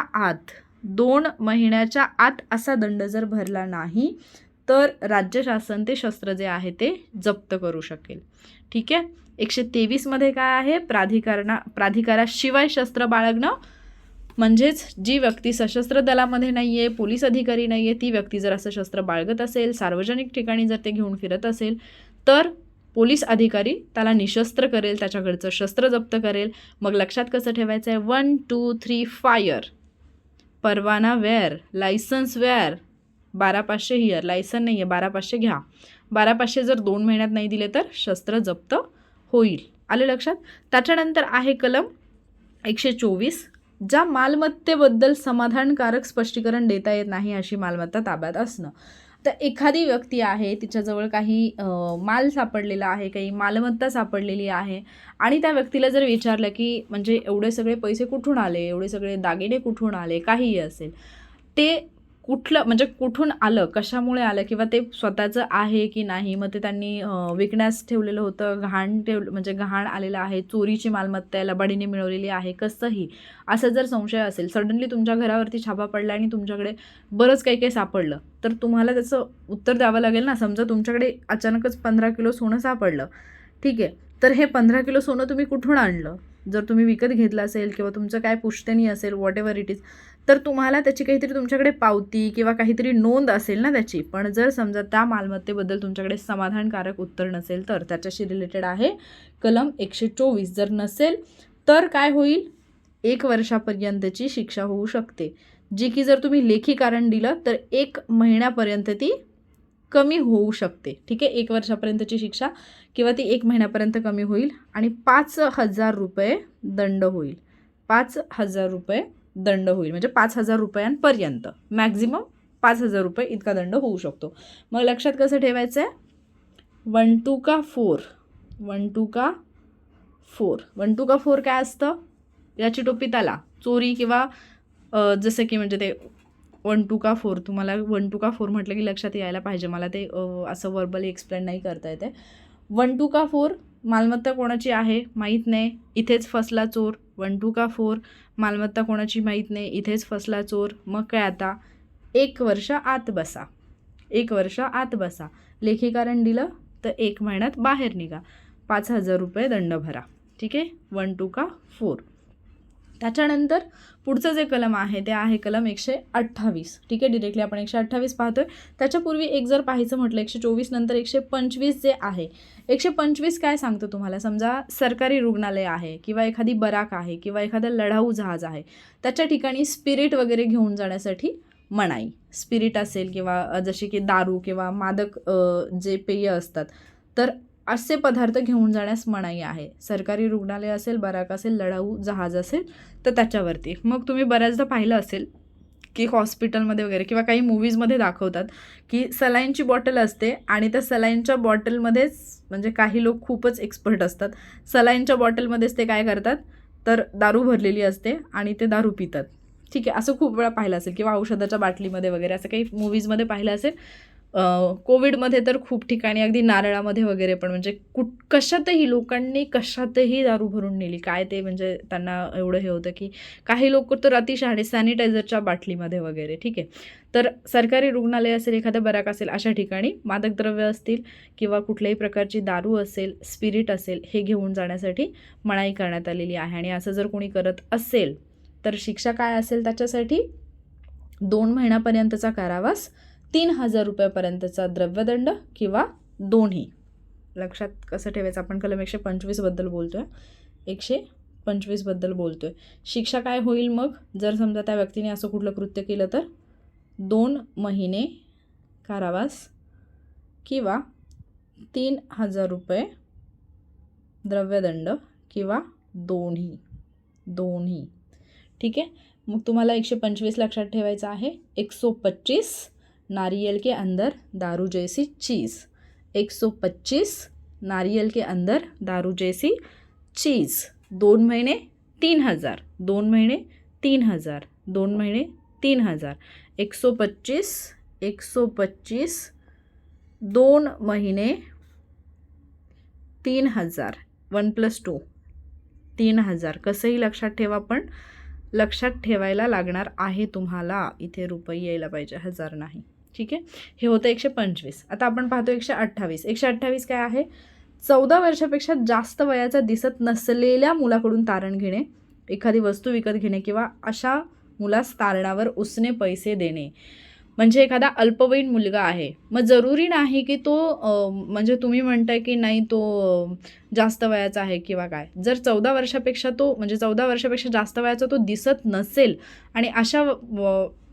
आत असा दंड जर भरला नाही, तर राज्य शासन ते शस्त्र जे आहे ते जप्त करू शकेल. ठीक आहे. 123मध्ये काय आहे? प्राधिकाराशिवाय शस्त्र बाळगणं, म्हणजेच जी व्यक्ती सशस्त्र दलामध्ये नाही आहे, पोलीस अधिकारी नाही आहे, ती व्यक्ती जर असं शस्त्र बाळगत असेल, सार्वजनिक ठिकाणी जर ते घेऊन फिरत असेल, तर पोलीस अधिकारी त्याला निशस्त्र करेल, त्याच्याकडचं शस्त्र जप्त करेल. मग लक्षात कसं ठेवायचं आहे? 1, 2, 3 फायर, परवाना where, licence where, 12,500 here. Licence नाही आहे, 12,500 घ्या. 12,500 जर 2 महिन्यात नाही दिले तर शस्त्र जप्त होईल. आले लक्षात? त्याच्यानंतर आहे कलम 124. ज्या मालमत्तेबद्दल समाधानकारक स्पष्टीकरण देता येत नाही अशी मालमत्ता ताब्यात असणं. तर एखादी व्यक्ती आहे, तिच्याजवळ काही माल सापडलेला आहे, काही मालमत्ता सापडलेली आहे, आणि त्या व्यक्तीला जर विचारलं की म्हणजे एवढे सगळे पैसे कुठून आले, एवढे सगळे दागिने कुठून आले, काहीही असेल, ते कुठलं म्हणजे कुठून आलं, कशामुळे आलं, किंवा ते स्वतःचं आहे की नाही, मग ते त्यांनी विकण्यास ठेवलेलं होतं, म्हणजे गहाण आलेलं आहे, चोरीची मालमत्ता आहे, लबाडीने मिळवलेली आहे, कसंही असं जर संशय असेल, सडनली तुमच्या घरावरती छापा पडला आणि तुमच्याकडे बरंच काही काही सापडलं, तर तुम्हाला त्याचं उत्तर द्यावं लागेल ना. समजा तुमच्याकडे अचानकच 15 किलो सोनं सापडलं, ठीक आहे, तर हे 15 किलो सोनं तुम्ही कुठून आणलं? जर तुम्ही विकत घेतलं असेल किंवा तुमचं काय पुश्तैनी असेल, व्हॉट एव्हर इट इज, तर तुम्हाला त्याची काहीतरी तुमच्याकडे पावती किंवा काहीतरी नोंद असेल ना त्याची. पण जर समजा त्या मालमत्तेबद्दल तुमच्याकडे समाधानकारक उत्तर नसेल तर त्याच्याशी रिलेटेड आहे कलम 124. जर नसेल तर काय होईल? 1 वर्षापर्यंतची शिक्षा होऊ शकते, जी की जर तुम्ही लेखी कारण दिलं तर 1 महिन्यापर्यंत ती कमी होऊ शकते. ठीक आहे, 1 वर्षापर्यंतची शिक्षा किंवा ती 1 महिन्यापर्यंत कमी होईल आणि 5,000 रुपये दंड होईल. 5,000 रुपये दंड होईल, म्हणजे 5,000 रुपयांपर्यंत मॅक्झिमम 5,000 रुपये इतका दंड होऊ शकतो. मग लक्षात कसं ठेवायचं आहे? 1 2 का 4, 1 2 का 4, 1 2 का 4 काय असतं? याची टोपी त्याला चोरी किंवा जसं की म्हणजे ते 1 2 का 4, तुम्हाला 1 2 का 4 म्हटलं की लक्षात यायला पाहिजे. मला ते असं वर्बली एक्सप्लेन नाही करता येते. 1 2 का 4 मालमत्ता कोणाची आहे माहीत नाही, इथेच फसला चोर. 1 2 का 4 मालमत्ता कोणाची माहीत नाही, इथेच फसला चोर. मग काय आता? 1 वर्ष आत बसा, 1 वर्ष आत बसा. लेखी कारण दिलं तर 1 महिन्यात बाहेर निघा. 5,000 रुपये दंड भरा. ठीक आहे, 1 2 का 4. त्याच्यानंतर पुढचं जे कलम आहे ते आहे कलम 128. ठीक आहे, डिरेक्टली आपण 128 पाहतोय. त्याच्यापूर्वी एक जर पाहायचं म्हटलं 124 नंतर 125 जे आहे, 125 काय सांगतं तुम्हाला? समजा सरकारी रुग्णालय आहे किंवा एखादी बराक आहे किंवा एखादं लढाऊ जहाज आहे, त्याच्या ठिकाणी स्पिरिट वगैरे घेऊन जाण्यासाठी मनाई. स्पिरिट असेल किंवा जसे की दारू किंवा मादक जे पेय असतात, तर असे पदार्थ घेऊन जाण्यास मनाई आहे. सरकारी रुग्णालय असेल, बराक असेल, लढाऊ जहाज असेल तर त्याच्यावरती. मग तुम्ही बऱ्याचदा पाहिलं असेल की हॉस्पिटलमध्ये वगैरे किंवा काही मूव्हीजमध्ये दाखवतात की सलाईनची बॉटल असते आणि त्या सलाईनच्या बॉटलमध्येच, म्हणजे काही लोक खूपच एक्सपर्ट असतात, सलाईनच्या बॉटलमध्येच ते काय करतात तर दारू भरलेली असते आणि ते दारू पितात. ठीक आहे, असं खूप वेळा पाहिलं असेल किंवा औषधाच्या बाटलीमध्ये वगैरे असं काही मूव्हीजमध्ये पाहिलं असेल. कोविडमध्ये तर खूप ठिकाणी अगदी नारळामध्ये वगैरे पण, म्हणजे कशातही लोकांनी कशातही दारू भरून नेली. काय ते म्हणजे त्यांना एवढं हे होतं की काही लोक तर अतिशहाणे सॅनिटायझरच्या बाटलीमध्ये वगैरे. ठीक आहे, तर सरकारी रुग्णालय असेल, एखादं बराक असेल, अशा ठिकाणी मादक द्रव्य असतील किंवा कुठल्याही प्रकारची दारू असेल, स्पिरिट असेल, हे घेऊन जाण्यासाठी मनाई करण्यात आलेली आहे. आणि असं जर कोणी करत असेल तर शिक्षा काय असेल त्याच्यासाठी? 2 महिन्यापर्यंतचा कारावास, 3,000 रुपयापर्यंतचा द्रव्यदंड किंवा दोन्ही. लक्षात कसं ठेवायचं? आपण कलम 125 बद्दल बोलतोय, 125 बद्दल बोलतोय. शिक्षा काय होईल मग जर समजा त्या व्यक्तीने असं कुठलं कृत्य केलं तर? 2 महिने कारावास किंवा 3,000 रुपये द्रव्यदंड किंवा दोन्ही. ठीक आहे, मग तुम्हाला 125 लक्षात ठेवायचं आहे. 125 नारियल के अंदर दारू जैसी चीज़, 125 नारियल के अंदर दारू जैसी चीज़. 2 महिने 3,000, 2 महिने 3,000, 2 महिने 3,000. 125 2 महिने 3,000, 1 + 2 3,000. कसंही लक्षात ठेवा, पण लक्षात ठेवायला लागणार आहे तुम्हाला. इथे रुपये यायला पाहिजे, हजार नाही. ठीक आहे, हे होतं 125. आता आपण पाहतो 128. 128 काय आहे? 14 वर्षापेक्षा जास्त वयाचा दिसत नसलेल्या मुलाकडून तारण घेणे, एखादी वस्तू विकत घेणे किंवा अशा मुलास तारणावर उसने पैसे देणे. म्हणजे एखादा अल्पवयीन मुलगा आहे, मग जरुरी नाही की तो म्हणजे तुम्ही म्हणताय की नाही तो जास्त वयाचा आहे किंवा काय. जर 14 वर्षापेक्षा तो, म्हणजे 14 वर्षापेक्षा जास्त वयाचा तो दिसत नसेल आणि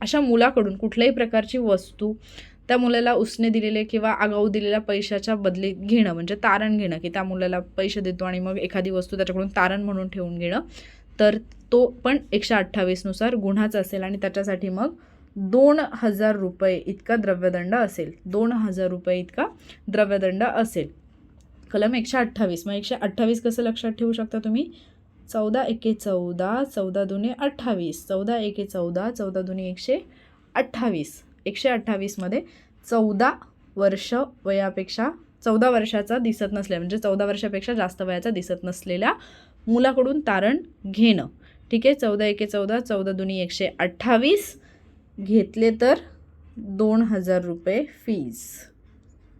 अशा मुलाकडून कुठल्याही प्रकारची वस्तू त्या मुलाला उसने दिलेले किंवा आगाऊ दिलेल्या पैशाच्या बदलीत घेणं, म्हणजे तारण घेणं, की त्या मुलाला पैसे देतो आणि मग एखादी वस्तू त्याच्याकडून तारण म्हणून ठेवून घेणं, तर तो पण 128 नुसार गुन्हाच असेल आणि त्याच्यासाठी मग 2,000 रुपये इतका द्रव्यदंड असेल. 2,000 रुपये इतका द्रव्यदंड असेल. कलम 128. मग 128 कसं लक्षात ठेवू शकता तुम्ही? 14 × 1 = 14, 14 × 2 = 28, 14 × 1 = 14, 14 × 2 = 128. 128 मध्ये 14 वर्ष वयापेक्षा, 14 वर्षाचा दिसत नसल्या, म्हणजे 14 वर्षापेक्षा जास्त वयाचा दिसत नसलेल्या मुलाकडून तारण घेणं. ठीक आहे, 14 × 1 = 14, 14 × 2 = 128. घेतले तर 2,000 रुपये फीस,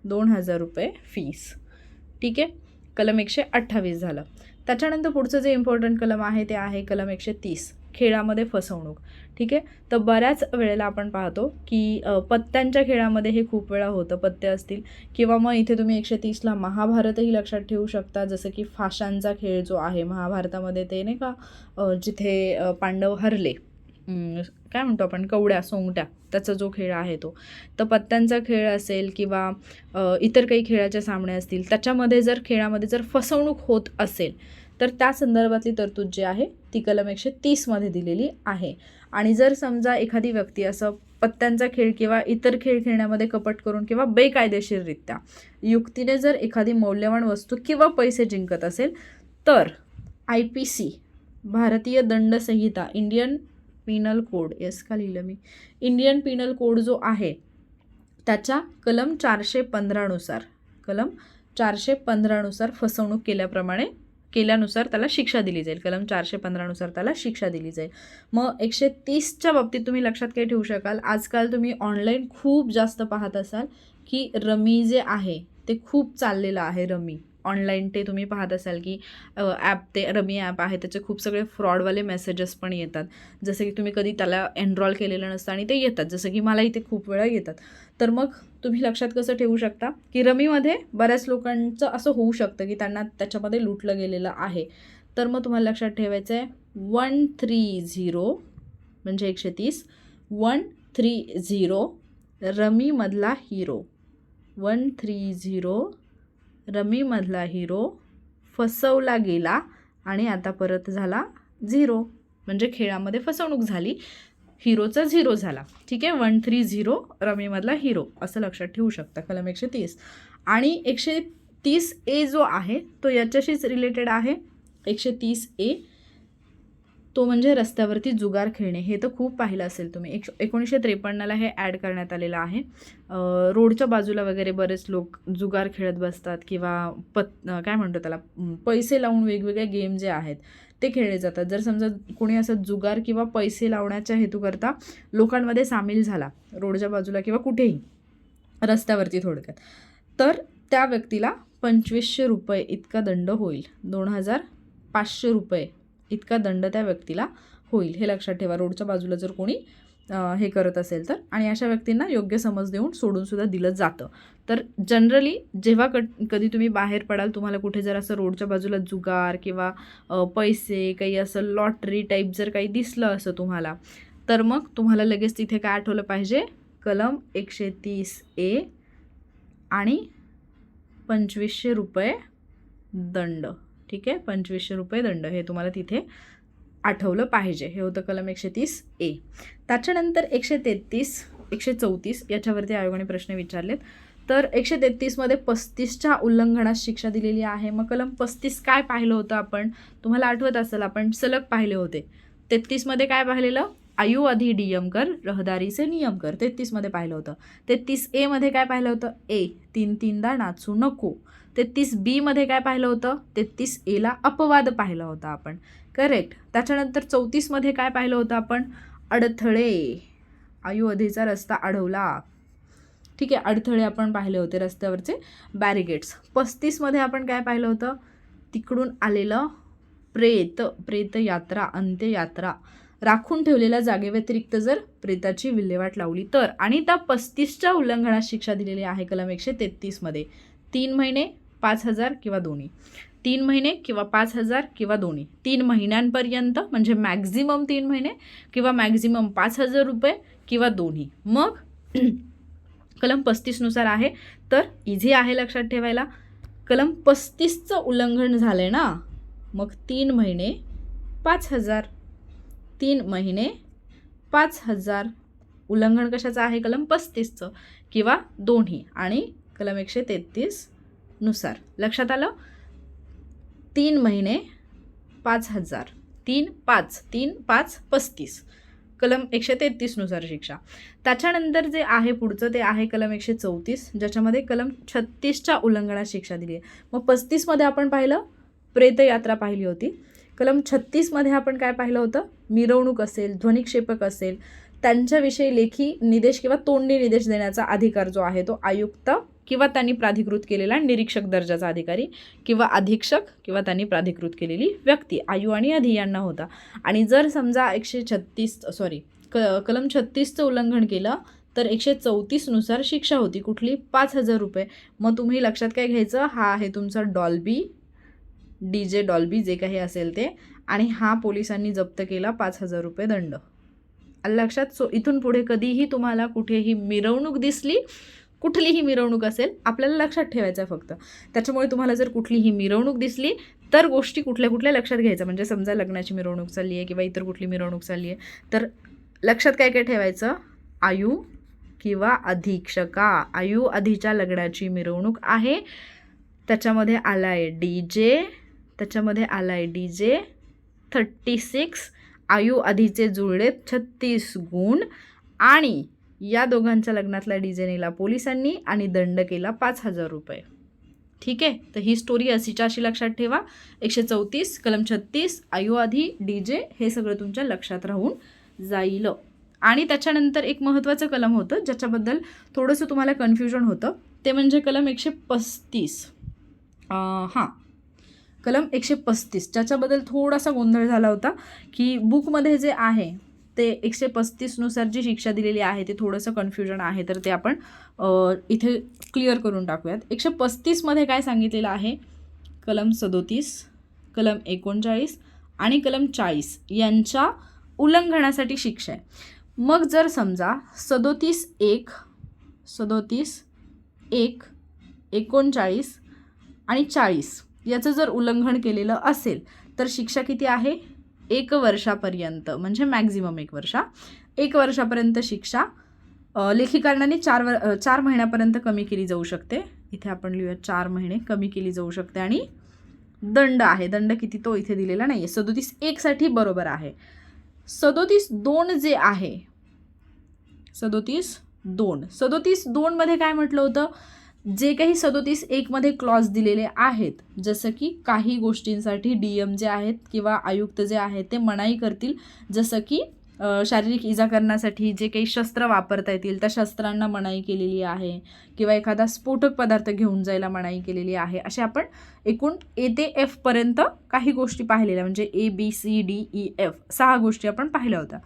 2,000 रुपये फीस. ठीक आहे, कलम 128 झालं. त्याच्यानंतर पुढचं जे इम्पॉर्टंट कलम आहे ते आहे कलम 130, खेळामध्ये फसवणूक. ठीक आहे. तर बऱ्याच वेळेला आपण पाहतो की पत्त्यांच्या खेळामध्ये हे खूप वेळा होतं, पत्ते असतील किंवा मग इथे तुम्ही 130ला महाभारतही लक्षात ठेवू शकता. जसं की फाशांचा खेळ जो आहे महाभारतामध्ये, ते नाही का जिथे पांडव हरले, काय म्हणतो आपण, कवड्या सोंगट्या, त्याचा जो खेळ आहे तो. तर पत्त्यांचा खेळ असेल किंवा इतर काही खेळाचे सामने असतील, त्याच्यामध्ये जर खेळामध्ये जर फसवणूक होत असेल तर त्या संदर्भातली तरतूद जी आहे ती कलम 130मध्ये दिलेली आहे. आणि जर समजा एखादी व्यक्ती असं पत्त्यांचा खेळ किंवा इतर खेळ खेळण्यामध्ये कपट करून किंवा बेकायदेशीररित्या युक्तीने जर एखादी मौल्यवान वस्तू किंवा पैसे जिंकत असेल तर IPC, भारतीय दंड संहिता, इंडियन पिनल कोड, का लिहिलं मी, इंडियन पिनल कोड जो आहे त्याच्या कलम 415 नुसार फसवणूक केल्यानुसार त्याला शिक्षा दिली जाईल. कलम 415 नुसार त्याला शिक्षा दिली जाईल. मग 130च्या बाबतीत तुम्ही लक्षात काय ठेवू शकाल, आजकाल तुम्ही ऑनलाईन खूप जास्त पाहत असाल की रमी जे आहे ते खूप चाललेलं आहे. रमी ऑनलाईन ते तुम्ही पाहत असाल की ॲप, ते रमी ॲप आहे, त्याचे खूप सगळे फ्रॉडवाले मेसेजेस पण येतात. जसं की तुम्ही कधी त्याला एनरोल केलेलं नसतं आणि ते येतात, जसं की मला इथे खूप वेळा येतात. तर मग तुम्ही लक्षात कसं ठेवू शकता की रमीमध्ये बऱ्याच लोकांचं असं होऊ शकतं की त्यांना त्याच्यामध्ये लुटलं गेलेलं आहे. तर मग तुम्हाला लक्षात ठेवायचं आहे 130 म्हणजे 130, 130 रमीमधला हिरो, 130 रमीमधला हिरो फसवला गेला आणि आता परत झाला झिरो, म्हणजे खेळामध्ये फसवणूक झाली, हिरोचा झिरो झाला. ठीक आहे. 130 रमीमधला हिरो असं लक्षात ठेवू शकता कलम 130. आणि 130A जो आहे तो याच्याशीच रिलेटेड आहे. 130A तो म्हणजे रस्त्यावरती जुगार खेळणे. हे तर खूप पाहिलं असेल तुम्ही. 1953ला हे ॲड करण्यात आलेलं आहे. रोडच्या बाजूला वगैरे बरेच लोक जुगार खेळत बसतात किंवा काय म्हणतो त्याला, पैसे लावून वेगवेगळे गेम जे आहेत ते खेळले जातात. जर समजा कोणी असं जुगार किंवा पैसे लावण्याच्या हेतूकरता लोकांमध्ये सामील झाला रोडच्या बाजूला किंवा कुठेही रस्त्यावरती थोडक्यात, तर त्या व्यक्तीला 2500 रुपये इतका दंड होईल. 2500 रुपये इतका दंड त्या व्यक्तीला होईल. हे लक्षात ठेवा, रोडच्या बाजूला जर कोणी हे करत असेल तर. आणि अशा व्यक्तींना योग्य समज देऊन सोडूनसुद्धा दिलं जातं. तर जनरली जेव्हा कधी तुम्ही बाहेर पडाल, तुम्हाला कुठे जर असं रोडच्या बाजूला जुगार किंवा पैसे, काही असं लॉटरी टाईप जर काही दिसलं असं तुम्हाला, तर मग तुम्हाला लगेच तिथे काय आठवलं पाहिजे, कलम 130A आणि 2500 रुपये दंड. ठीक आहे. 2500 रुपये दंड हे तुम्हाला तिथे आठवलं पाहिजे. हे होतं कलम 130A. त्याच्यानंतर 134 याच्यावरती आयोगाने प्रश्न विचारलेत. तर 133मध्ये 35च्या उल्लंघनास शिक्षा दिलेली आहे. मग कलम 35 काय पाहिलं होतं आपण, तुम्हाला आठवत असेल, आपण सलग पाहिले होते. 33मध्ये काय पाहिलेलं, आयुअधिनियम कर, रहदारीचे नियम कर, 33मध्ये पाहिलं होतं. 33A मध्ये काय पाहिलं होतं, तीनदा नाचू नको. 33B मध्ये काय पाहिलं होतं, 33A अपवाद पाहिला होता आपण. करेक्ट. त्याच्यानंतर 34मध्ये काय पाहिलं होतं आपण, अडथळे, आयुअधीचा रस्ता अडवला. ठीक आहे. अडथळे आपण पाहिले होते, रस्त्यावरचे बॅरिगेट्स. 35मध्ये आपण काय पाहिलं होतं, तिकडून आलेलं प्रेत यात्रा, अंत्ययात्रा, राखून ठेवलेल्या जागेव्यतिरिक्त जर प्रेताची विल्हेवाट लावली तर. आणि त्या 35च्या उल्लंघनास शिक्षा दिलेली आहे कलम 133मध्ये. 3 महिने, 5,000 किंवा दोन्ही. 3 महिने किंवा 5,000 किंवा दोन्ही. 3 महिन्यांपर्यंत म्हणजे मॅक्झिमम 3 महिने किंवा मॅक्झिमम 5,000 रुपये किंवा दोन्ही. मग कलम 35नुसार आहे. तर इझी आहे लक्षात ठेवायला. कलम 35चं उल्लंघन झालं आहे ना, मग 3 महिने 5,000, 3 महिने 5,000. उल्लंघन कशाचं आहे, कलम 35चं किंवा दोन्ही. आणि कलम 133 नुसार लक्षात आलं. 3 महिने 5,000, 3, 5, 35 कलम 133 नुसार शिक्षा. त्याच्यानंतर जे आहे पुढचं ते आहे कलम 134, ज्याच्यामध्ये कलम 36च्या उल्लंघनास शिक्षा दिली आहे. मग 35मध्ये आपण पाहिलं प्रेतयात्रा पाहिली होती. कलम 36मध्ये आपण काय पाहिलं होतं, मिरवणूक असेल, ध्वनिक्षेपक असेल त्यांच्याविषयी लेखी निर्देश किंवा तोंडी निर्देश देण्याचा अधिकार जो आहे तो आयुक्त किंवा त्यांनी प्राधिकृत केलेला निरीक्षक दर्जाचा अधिकारी किंवा अधीक्षक किंवा त्यांनी प्राधिकृत केलेली व्यक्ती आयु आणि अधि यांना होता. आणि जर समजा कलम 36चं उल्लंघन केलं तर 134 नुसार शिक्षा होती कुठली, 5,000 रुपये. मग तुम्ही लक्षात काय घ्यायचं, हा आहे तुमचा डॉल्बी, DJ डॉल्बी जे काही असेल ते, आणि हा पोलिसांनी जप्त केला, 5,000 रुपये दंड. लक्षात. सो इथून पुढे कधीही तुम्हाला कुठेही मिरवणूक दिसली, कुठलीही मिरवणूक असेल, आपल्याला लक्षात ठेवायचं आहे फक्त. त्याच्यामुळे तुम्हाला जर कुठलीही मिरवणूक दिसली तर गोष्टी कुठल्या कुठल्या लक्षात घ्यायच्या. म्हणजे समजा लग्नाची मिरवणूक चालली आहे किंवा इतर कुठली मिरवणूक चालली आहे तर लक्षात काय काय ठेवायचं, आयु किंवा अधीक्षका, आयु अधिच्या लग्नाची मिरवणूक आहे, त्याच्यामध्ये आला आहे DJ 36, आयु अधिचे जुळले 36 गुण, आणि या दोघांच्या लग्नातला DJ नेला पोलिसांनी आणि दंड केला 5,000 रुपये. ठीक आहे. तर ही स्टोरी अशीच्या अशी लक्षात ठेवा. 134, कलम 36, आयु अधि, DJ हे सगळं तुमच्या लक्षात राहून जाईल. आणि त्याच्यानंतर एक महत्त्वाचं कलम होतं ज्याच्याबद्दल थोडंसं तुम्हाला कन्फ्युजन होतं, ते म्हणजे कलम 135. कलम 135 ज्याच्याबद्दल थोडासा गोंधळ झाला होता की बुकमध्ये जे आहे ते 135 नुसार जी शिक्षा दिलेली आहे ते थोडंसं कन्फ्युजन आहे, तर ते आपण इथे क्लिअर करून टाकूयात. 135 मध्ये काय सांगितलेलं आहे, कलम 37, कलम 39 आणि कलम 40 यांच्या उल्लंघनासाठी शिक्षा आहे. मग जर समजा 37(1), 39 आणि 40 याचं जर उल्लंघन केलेलं असेल तर शिक्षा किती आहे, 1 वर्षापर्यंत, म्हणजे मॅक्झिमम 1 वर्ष. 1 वर्षापर्यंत शिक्षा लेखी कारणाने 4 महिन्यापर्यंत कमी केली जाऊ शकते. इथे आपण लिहूया 4 महिने कमी केली जाऊ शकते. आणि दंड आहे, दंड किती तो इथे दिलेला नाही आहे. 37(1) साठी बरोबर आहे. 37(2) जे आहे, 37(2) मध्ये काय म्हटलं होतं, जे काही 37(1) मध्ये क्लॉज दिलेले आहेत, जसं की काही गोष्टींसाठी DM जे आहेत किंवा आयुक्त जे आहेत ते मनाई करतील, जसं की शारीरिक इजा करण्यासाठी जे काही शस्त्र वापरता येतील त्या शस्त्रांना मनाई केलेली आहे, किंवा एखादा स्फोटक पदार्थ घेऊन जायला मनाई केलेली आहे. असे आपण एकूण A ते F पर्यंत काही गोष्टी पाहिलेल्या, म्हणजे ABCDEF 6 गोष्टी आपण पाहिल्या होत्या.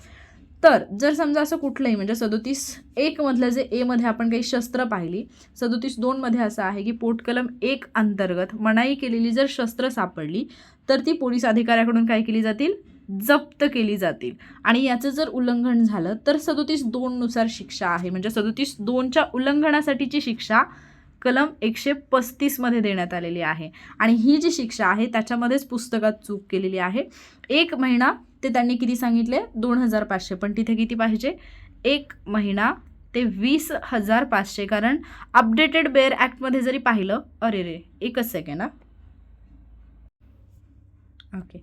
तर जर समजा असं कुठलंही, म्हणजे 37(1) मधलं जे A मध्ये आपण काही शस्त्र पाहिली, 37(2) मध्ये असं आहे की पोटकलम 1 अंतर्गत मनाई केलेली जर शस्त्र सापडली तर ती पोलीस अधिकाऱ्याकडून काय केली जातील, जप्त केली जातील. आणि याचं जर उल्लंघन झालं तर 37(2) नुसार शिक्षा आहे. म्हणजे 37(2)च्या उल्लंघनासाठीची शिक्षा कलम 135 मध्ये देण्यात आलेली आहे. आणि ही जी शिक्षा आहे त्याच्यामध्येच पुस्तकात चूक केलेली आहे. 1 महिना ते त्यांनी किती सांगितले, 2,500, पण तिथे किती पाहिजे, 1 महिना ते 20,500. कारण अपडेटेड बेअर ॲक्टमध्ये जरी पाहिलं, एकच सेकंड ओके,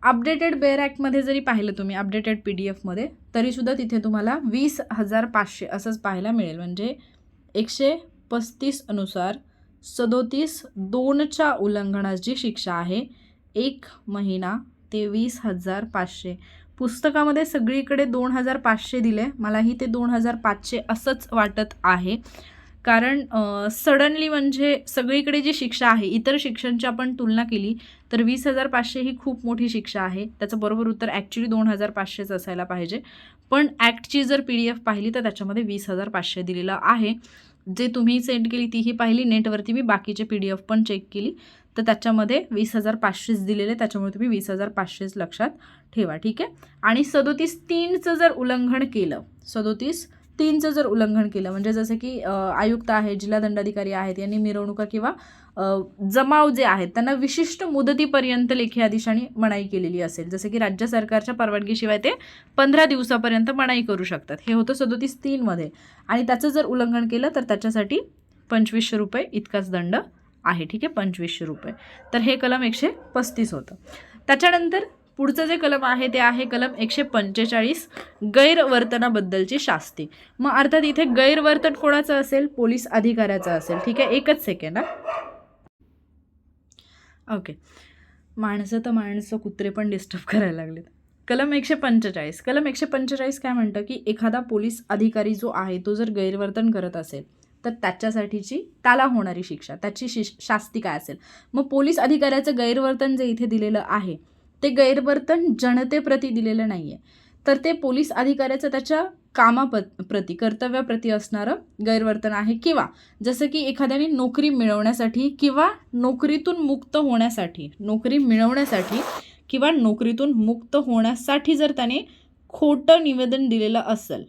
अपडेटेड बेअर ॲक्टमध्ये जरी पाहिलं तुम्ही अपडेटेड PDF मध्ये, तरीसुद्धा तिथे तुम्हाला 20,500 असंच पाहायला मिळेल. म्हणजे 135 नुसार 37(2)च्या उल्लंघनाची शिक्षा आहे 1 महिना ते 20,500. पुस्तकामध्ये सगळीकडे 2,500 दिले, मलाही ते 2,500 असंच वाटत आहे. कारण सडनली म्हणजे सगळीकडे जी शिक्षा आहे, इतर शिक्षांची आपण तुलना केली तर 20,500 ही खूप मोठी शिक्षा आहे. त्याचं बरोबर उत्तर ॲक्च्युली 2,500च असायला पाहिजे. पण ॲक्टची जर PDF पाहिली तर त्याच्यामध्ये 20,500 दिलेलं आहे. जे तुम्ही सेंड केली तीही पाहिली, नेटवरती मी बाकीचे PDF पण चेक केली, तर त्याच्यामध्ये 20,500 दिलेले, त्याच्यामुळे तुम्ही 20,500 लक्षात ठेवा. ठीक आहे. आणि 37(3)चं जर उल्लंघन केलं, 37(3)चं जर उल्लंघन केलं, म्हणजे जसं की आयुक्त आहे, जिल्हा दंडाधिकारी आहेत, यांनी मिरवणुका किंवा जमाव जे आहेत त्यांना विशिष्ट मुदतीपर्यंत लेखी आदेशाने मनाई केलेली असेल, जसं की राज्य सरकारच्या परवानगीशिवाय ते 15 दिवसापर्यंत मनाई करू शकतात. हे होतं 37(3) मध्ये. आणि त्याचं जर उल्लंघन केलं तर त्याच्यासाठी 2,500 रुपये इतकाच दंड आहे. ठीक आहे, 2,500 रुपये. तर हे कलम 135 होतं. त्याच्यानंतर पुढचं जे कलम आहे ते आहे कलम 145, गैरवर्तनाबद्दलची शास्ती. मग अर्थात इथे गैरवर्तन कोणाचं असेल, पोलीस अधिकाऱ्याचं असेल. ठीक आहे, एकच सेकंड ओके. माणसं कुत्रे पण डिस्टर्ब करायला लागलेत. कलम 145. कलम 145 काय म्हणतं की एखादा पोलीस अधिकारी जो आहे तो जर गैरवर्तन करत असेल तर त्याच्यासाठीची त्याला होणारी शिक्षा, त्याची शास्ती काय असेल. मग पोलीस अधिकाऱ्याचं गैरवर्तन जे इथे दिलेलं आहे ते गैरवर्तन जनतेप्रती दिलेलं नाही आहे, तर ते पोलीस अधिकाऱ्याचं त्याच्या कामाप्रती कर्तव्याप्रती असणारं गैरवर्तन आहे. किंवा जसं की एखाद्याने नोकरी मिळवण्यासाठी किंवा नोकरीतून मुक्त होण्यासाठी, नोकरी मिळवण्यासाठी किंवा नोकरीतून मुक्त होण्यासाठी जर त्याने खोटं निवेदन दिलेलं असेल,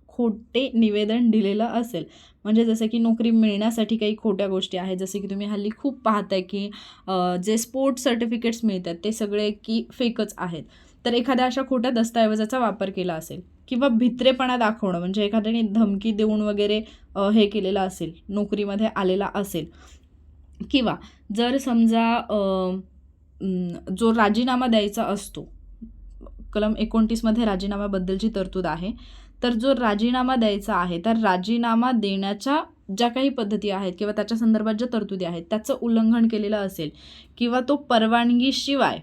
खोटे निवेदन दिलेलं असेल, म्हणजे जसं की नोकरी मिळण्यासाठी काही खोट्या गोष्टी आहेत, जसे की तुम्ही हल्ली खूप पाहताय की जे स्पोर्ट्स सर्टिफिकेट्स मिळतात ते सगळे की फेकच आहेत. तर एखाद्या अशा खोट्या दस्तऐवजाचा वापर केला असेल किंवा भित्रेपणा दाखवणं, म्हणजे एखाद्याने धमकी देऊन वगैरे हे केलेलं असेल, नोकरीमध्ये आलेला असेल. किंवा जर समजा जो राजीनामा द्यायचा असतो, कलम 29 राजीनाम्याबद्दलची तरतूद आहे, तर जो राजीनामा द्यायचा आहे तर राजीनामा देण्याच्या ज्या काही पद्धती आहेत किंवा त्याच्या संदर्भात ज्या तरतुदी आहेत त्याचं उल्लंघन केलेलं असेल किंवा तो परवानगीशिवाय,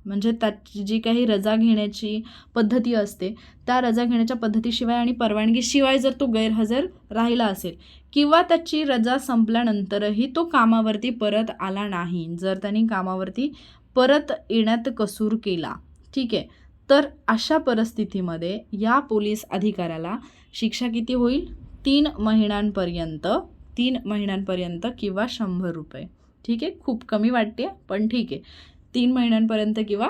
म्हणजे त्याची जी काही रजा घेण्याची पद्धती असते त्या रजा घेण्याच्या पद्धतीशिवाय आणि परवानगीशिवाय जर तो गैरहजर राहिला असेल किंवा त्याची रजा संपल्यानंतरही तो कामावरती परत आला नाही, जर त्यांनी कामावरती परत येण्यात कसूर केला, ठीक आहे, तर अशा परिस्थितीमध्ये या पोलीस अधिकाऱ्याला शिक्षा किती होईल? 3 महिन्यांपर्यंत किंवा 100 रुपये. ठीक आहे, खूप कमी वाटते पण ठीक आहे, 3 महिन्यांपर्यंत किंवा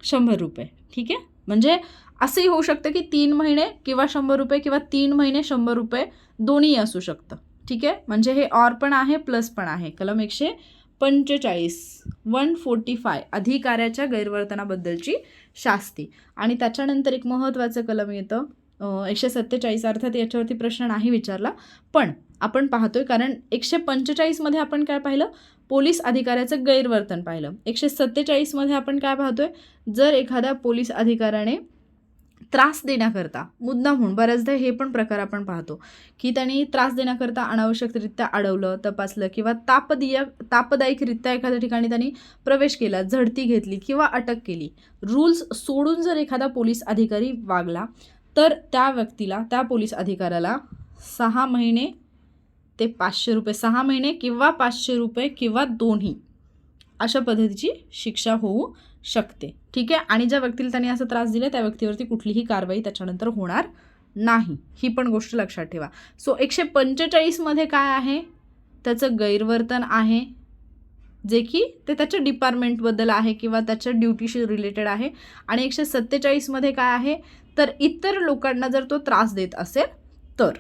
100 रुपये. ठीक आहे, म्हणजे असंही होऊ शकतं की 3 महिने किंवा 100 रुपये किंवा 3 महिने 100 रुपये दोन्ही असू शकतं. ठीक आहे, म्हणजे हे ऑर पण आहे प्लस पण आहे. कलम 145 अधिकाऱ्याच्या गैरवर्तनाबद्दलची शास्ती. आणि त्याच्यानंतर एक महत्त्वाचं कलम येतं 147. अर्थात याच्यावरती प्रश्न नाही विचारला पण आपण पाहतोय, कारण 145 आपण काय पाहिलं? पोलीस अधिकाऱ्याचं गैरवर्तन पाहिलं. 147 आपण काय पाहतोय? जर एखाद्या पोलीस अधिकाऱ्याने त्रास देण्याकरता मुद्दामहून, बऱ्याचदा हे पण प्रकार आपण पाहतो की त्यांनी त्रास देण्याकरता अनावश्यकरित्या अडवलं, तपासलं किंवा तापदायकरित्या एखाद्या ठिकाणी त्यांनी प्रवेश केला, झडती घेतली किंवा अटक केली, रूल्स सोडून जर एखादा पोलीस अधिकारी वागला तर त्या व्यक्तीला, त्या पोलीस अधिकाऱ्याला 6 महिने ते 500 रुपये, 6 महिने किंवा 500 रुपये किंवा दोन्ही अशा पद्धतीची शिक्षा होऊ शकते. ठीक आहे, आणि ज्या व्यक्तीला त्यांनी असा त्रास दिला त्या व्यक्तीवरती कुठलीही कारवाई त्याच्यानंतर होणार नाही, ही पण गोष्ट लक्षात ठेवा. सो 145 काय आहे? त्याचं गैरवर्तन आहे, जे की ते त्याच्या डिपार्टमेंटबद्दल आहे किंवा त्याच्या ड्युटीशी रिलेटेड आहे. आणि 147 काय आहे? तर इतर लोकांना जर तो त्रास देत असेल तर.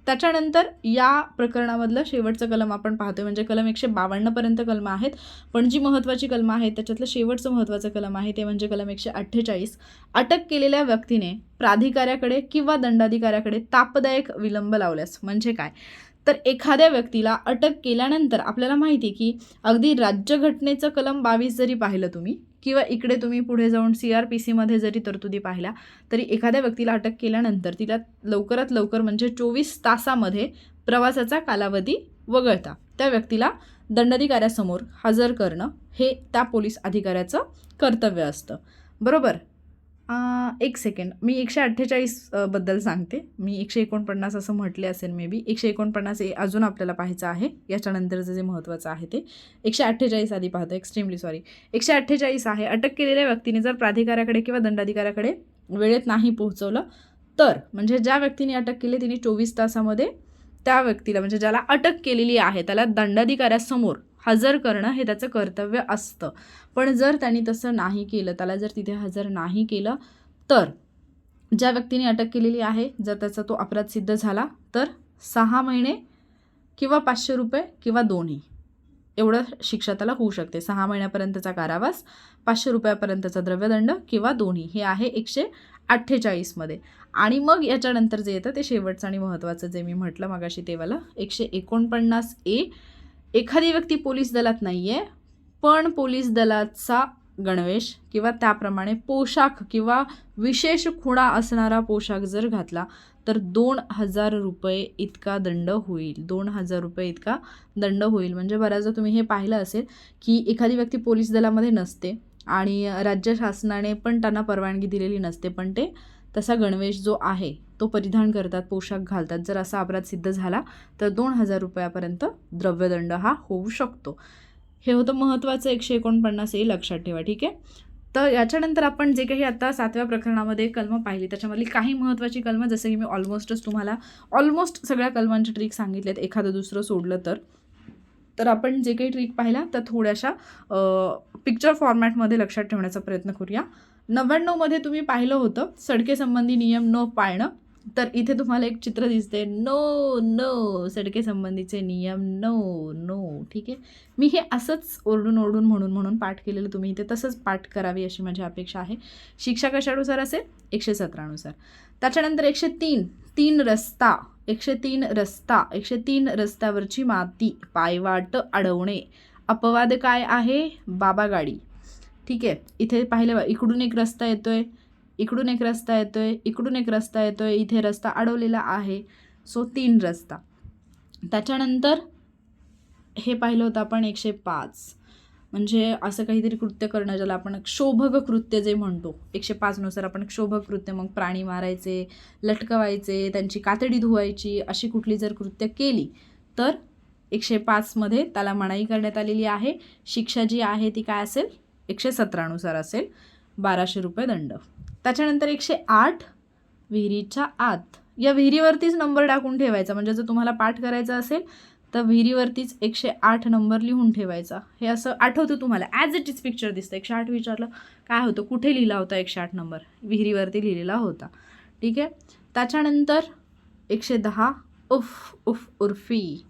त्याच्यानंतर या प्रकरणामधलं शेवटचं कलम आपण पाहतोय, म्हणजे कलम 152 कलम आहेत, पण जी महत्त्वाची कलम आहेत त्याच्यातलं शेवटचं महत्त्वाचं कलम आहे ते म्हणजे कलम 148. अटक केलेल्या व्यक्तीने प्राधिकाऱ्याकडे किंवा दंडाधिकाऱ्याकडे तापदायक विलंब लावल्यास. म्हणजे काय? तर एखाद्या व्यक्तीला अटक केल्यानंतर आपल्याला माहिती आहे की अगदी राज्यघटनेचं कलम 22 जरी पाहिलं तुम्ही किंवा इकडे तुम्ही पुढे जाऊन CRPCमध्ये जरी तरतुदी पाहिल्या तरी एखाद्या व्यक्तीला अटक केल्यानंतर तिला लवकरात लवकर म्हणजे 24 तासामध्ये प्रवासाचा कालावधी वगळता त्या व्यक्तीला दंडाधिकाऱ्यासमोर हजर करणं हे त्या पोलीस अधिकाऱ्याचं कर्तव्य असतं. बरोबर? एक सेकंड, मी 148 बद्दल सांगते. मी 149 असं म्हटले असेल मे बी. 149 अजून आपल्याला पाहायचं आहे, याच्यानंतरचं जे महत्त्वाचं आहे ते. 148 आधी पाहतो, एक्स्ट्रीमली सॉरी. 148 आहे, अटक केलेल्या व्यक्तीने जर प्राधिकाऱ्याकडे किंवा दंडाधिकाऱ्याकडे वेळेत नाही पोहोचवलं तर, म्हणजे ज्या व्यक्तीने अटक केली तिने 24 तासामध्ये त्या व्यक्तीला, म्हणजे ज्याला अटक केलेली आहे त्याला दंडाधिकाऱ्यासमोर हजर करणं हे त्याचं कर्तव्य असतं. पण जर त्यांनी तसं नाही केलं, त्याला जर तिथे हजर नाही केलं तर ज्या व्यक्तीने अटक केलेली आहे जर त्याचा तो अपराध सिद्ध झाला तर 6 महिने किंवा 500 रुपये किंवा दोन्ही एवढं शिक्षा त्याला होऊ शकते. 6 महिन्यापर्यंतचा कारावास, 500 रुपयापर्यंतचा द्रव्यदंड किंवा दोन्ही, हे आहे 148 आणि मग याच्यानंतर जे येतं ते शेवटचं आणि महत्त्वाचं जे मी म्हटलं मगाशी तेवालं 149A. एखादी व्यक्ती पोलीस दलात नाही आहे पण पोलीस दलाचा गणवेश किंवा त्याप्रमाणे पोशाख किंवा विशेष खुणा असणारा पोशाख जर घातला तर 2000 रुपये इतका दंड होईल. 2000 रुपये इतका दंड होईल. म्हणजे बऱ्याचदा तुम्ही हे पाहिलं असेल की एखादी व्यक्ती पोलीस दलामध्ये नसते आणि राज्य शासनाने पण त्यांना परवानगी दिलेली नसते, पण ते तसा गणवेश जो आहे तो परिधान करतात, पोशाख घालतात. जर असा अपराध सिद्ध झाला तर 2,000 रुपयापर्यंत द्रव्यदंड हा होऊ शकतो. हे होतं महत्त्वाचं 149, हे लक्षात ठेवा. ठीक आहे. तर याच्यानंतर आपण जे काही आता 7व्या प्रकरणामध्ये कलमं पाहिली, त्याच्यामधली काही महत्त्वाची कलमं, जसं की मी तुम्हाला ऑलमोस्ट सगळ्या कलमांचे ट्रिक सांगितलेत, एखादं दुसरं सोडलं तर आपण जे काही ट्रिक पाहिला तर थोड्याशा पिक्चर फॉर्मॅटमध्ये लक्षात ठेवण्याचा प्रयत्न करूया. 99मध्ये तुम्ही पाहिलं होतं सडकेसंबंधी नियम न पाळणं. तर इथे तुम्हाला एक चित्र दिसते, नो सडकेसंबंधीचे नियम नो. ठीक आहे. मी हे असंच ओरडून म्हणून पाठ केलेलं, तुम्ही इथे तसंच पाठ करावी अशी माझी अपेक्षा आहे. शिक्षा कशानुसार असेल? 117 नुसार. त्याच्यानंतर 103 रस्ता, 103 रस्त्यावरची माती, पायवाट अडवणे. अपवाद काय आहे? बाबा गाडी. ठीक आहे. इथे पाहिलं, इकडून एक रस्ता येतोय, इकडून एक रस्ता येतोय, इकडून एक रस्ता येतोय, इथे रस्ता अडवलेला आहे. सो 3 रस्ता. त्याच्यानंतर हे पाहिलं होतं आपण 105, म्हणजे असं काहीतरी कृत्य करणं ज्याला आपण क्षोभक कृत्य जे म्हणतो. 105 नुसार आपण क्षोभक कृत्य, मग प्राणी मारायचे, लटकवायचे, त्यांची कातडी धुवायची, अशी कुठली जर कृत्य केली तर 105मध्ये त्याला मनाई करण्यात आलेली आहे. शिक्षा जी आहे ती काय असेल? 117 नुसार असेल, 1200 रुपये दंड. त्याच्यानंतर 108 विहिरीच्या आत. या विहिरीवरतीच नंबर टाकून ठेवायचा, म्हणजे जर तुम्हाला पाठ करायचा असेल तर विहिरीवरतीच 108 नंबर लिहून ठेवायचा. हे असं आठवतं तुम्हाला, ॲज इट इज पिक्चर दिसतं. 108 विचारलं काय होतं, कुठे लिहिला होता 108 नंबर? विहिरीवरती लिहिलेला होता. ठीक आहे. त्याच्यानंतर 110 उर्फी.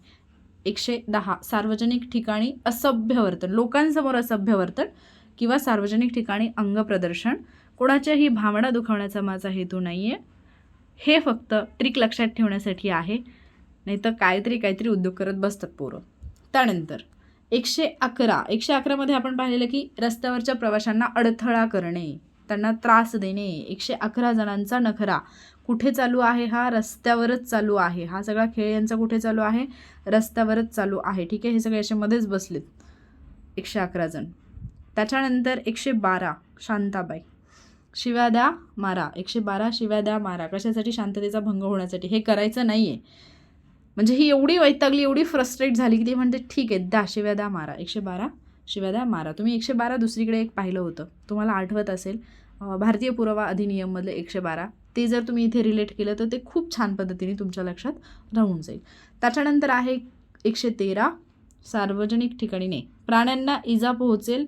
110 सार्वजनिक ठिकाणी असभ्य वर्तन, लोकांसमोर असभ्य वर्तन किंवा सार्वजनिक ठिकाणी अंगप्रदर्शन. कोणाच्याही भावना दुखावण्याचा माझा हेतू नाही आहे, हे फक्त ट्रिक लक्षात ठेवण्यासाठी आहे, नाही तर काहीतरी उद्योग करत बसतात पोरं. त्यानंतर 111मध्ये आपण पाहिलेलं की रस्त्यावरच्या प्रवाशांना अडथळा करणे, त्यांना त्रास देणे. 111 जणांचा नखरा. कुठे चालू आहे? हा रस्त्यावरच चालू आहे. हा सगळा खेळ यांचा कुठे चालू आहे? रस्त्यावरच चालू आहे. ठीक आहे. हे सगळे असे मध्येच बसलेत 111 जण. त्याच्यानंतर 112 शांताबाई. शिव्या द्या मारा. 112 शिव्या द्या मारा. कशासाठी? शांततेचा भंग होण्यासाठी. हे करायचं नाही आहे. म्हणजे ही एवढी वैतागली, एवढी फ्रस्ट्रेट झाली की ती म्हणते ठीक आहे, द्या शिव्या द्या मारा. 112 शिव्या द्या मारा. तुम्ही 112 दुसरीकडे एक पाहिलं होतं, तुम्हाला आठवत असेल, भारतीय पुरावा अधिनियममधलं 112. ते जर तुम्ही इथे रिलेट केलं तर ते खूप छान पद्धतीने तुमच्या लक्षात राहून जाईल. त्याच्यानंतर आहे 113 सार्वजनिक ठिकाणी नाही, प्राण्यांना इजा पोहोचेल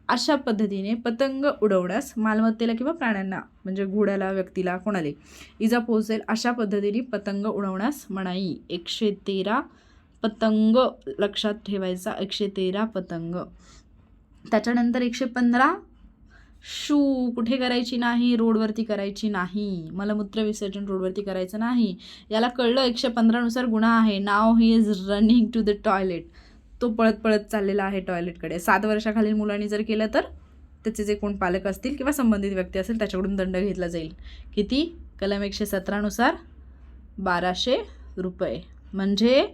अशा पद्धतीने पतंग उडवण्यास, मालमत्तेला किंवा प्राण्यांना म्हणजे घोड्याला, व्यक्तीला, कोणाला इजा पोहोचेल अशा पद्धतीने पतंग उडवण्यास मनाई. 113 पतंग लक्षात ठेवायचा, 113 पतंग. त्याच्यानंतर 115 शू कुठे करायची नाही? रोडवरती करायची नाही. मलमूत्र विसर्जन रोडवरती करायचं नाही. याला कळलं 115 नुसार गुन्हा आहे. नाव he is running to the toilet. तो पळत चाललेला आहे टॉयलेटकडे. 7 वर्षाखालील मुलांनी जर केलं तर त्याचे जे कोण पालक असतील किंवा संबंधित व्यक्ती असेल त्याच्याकडून दंड घेतला जाईल. किती? कलम 117 नुसार 1200 रुपये. म्हणजे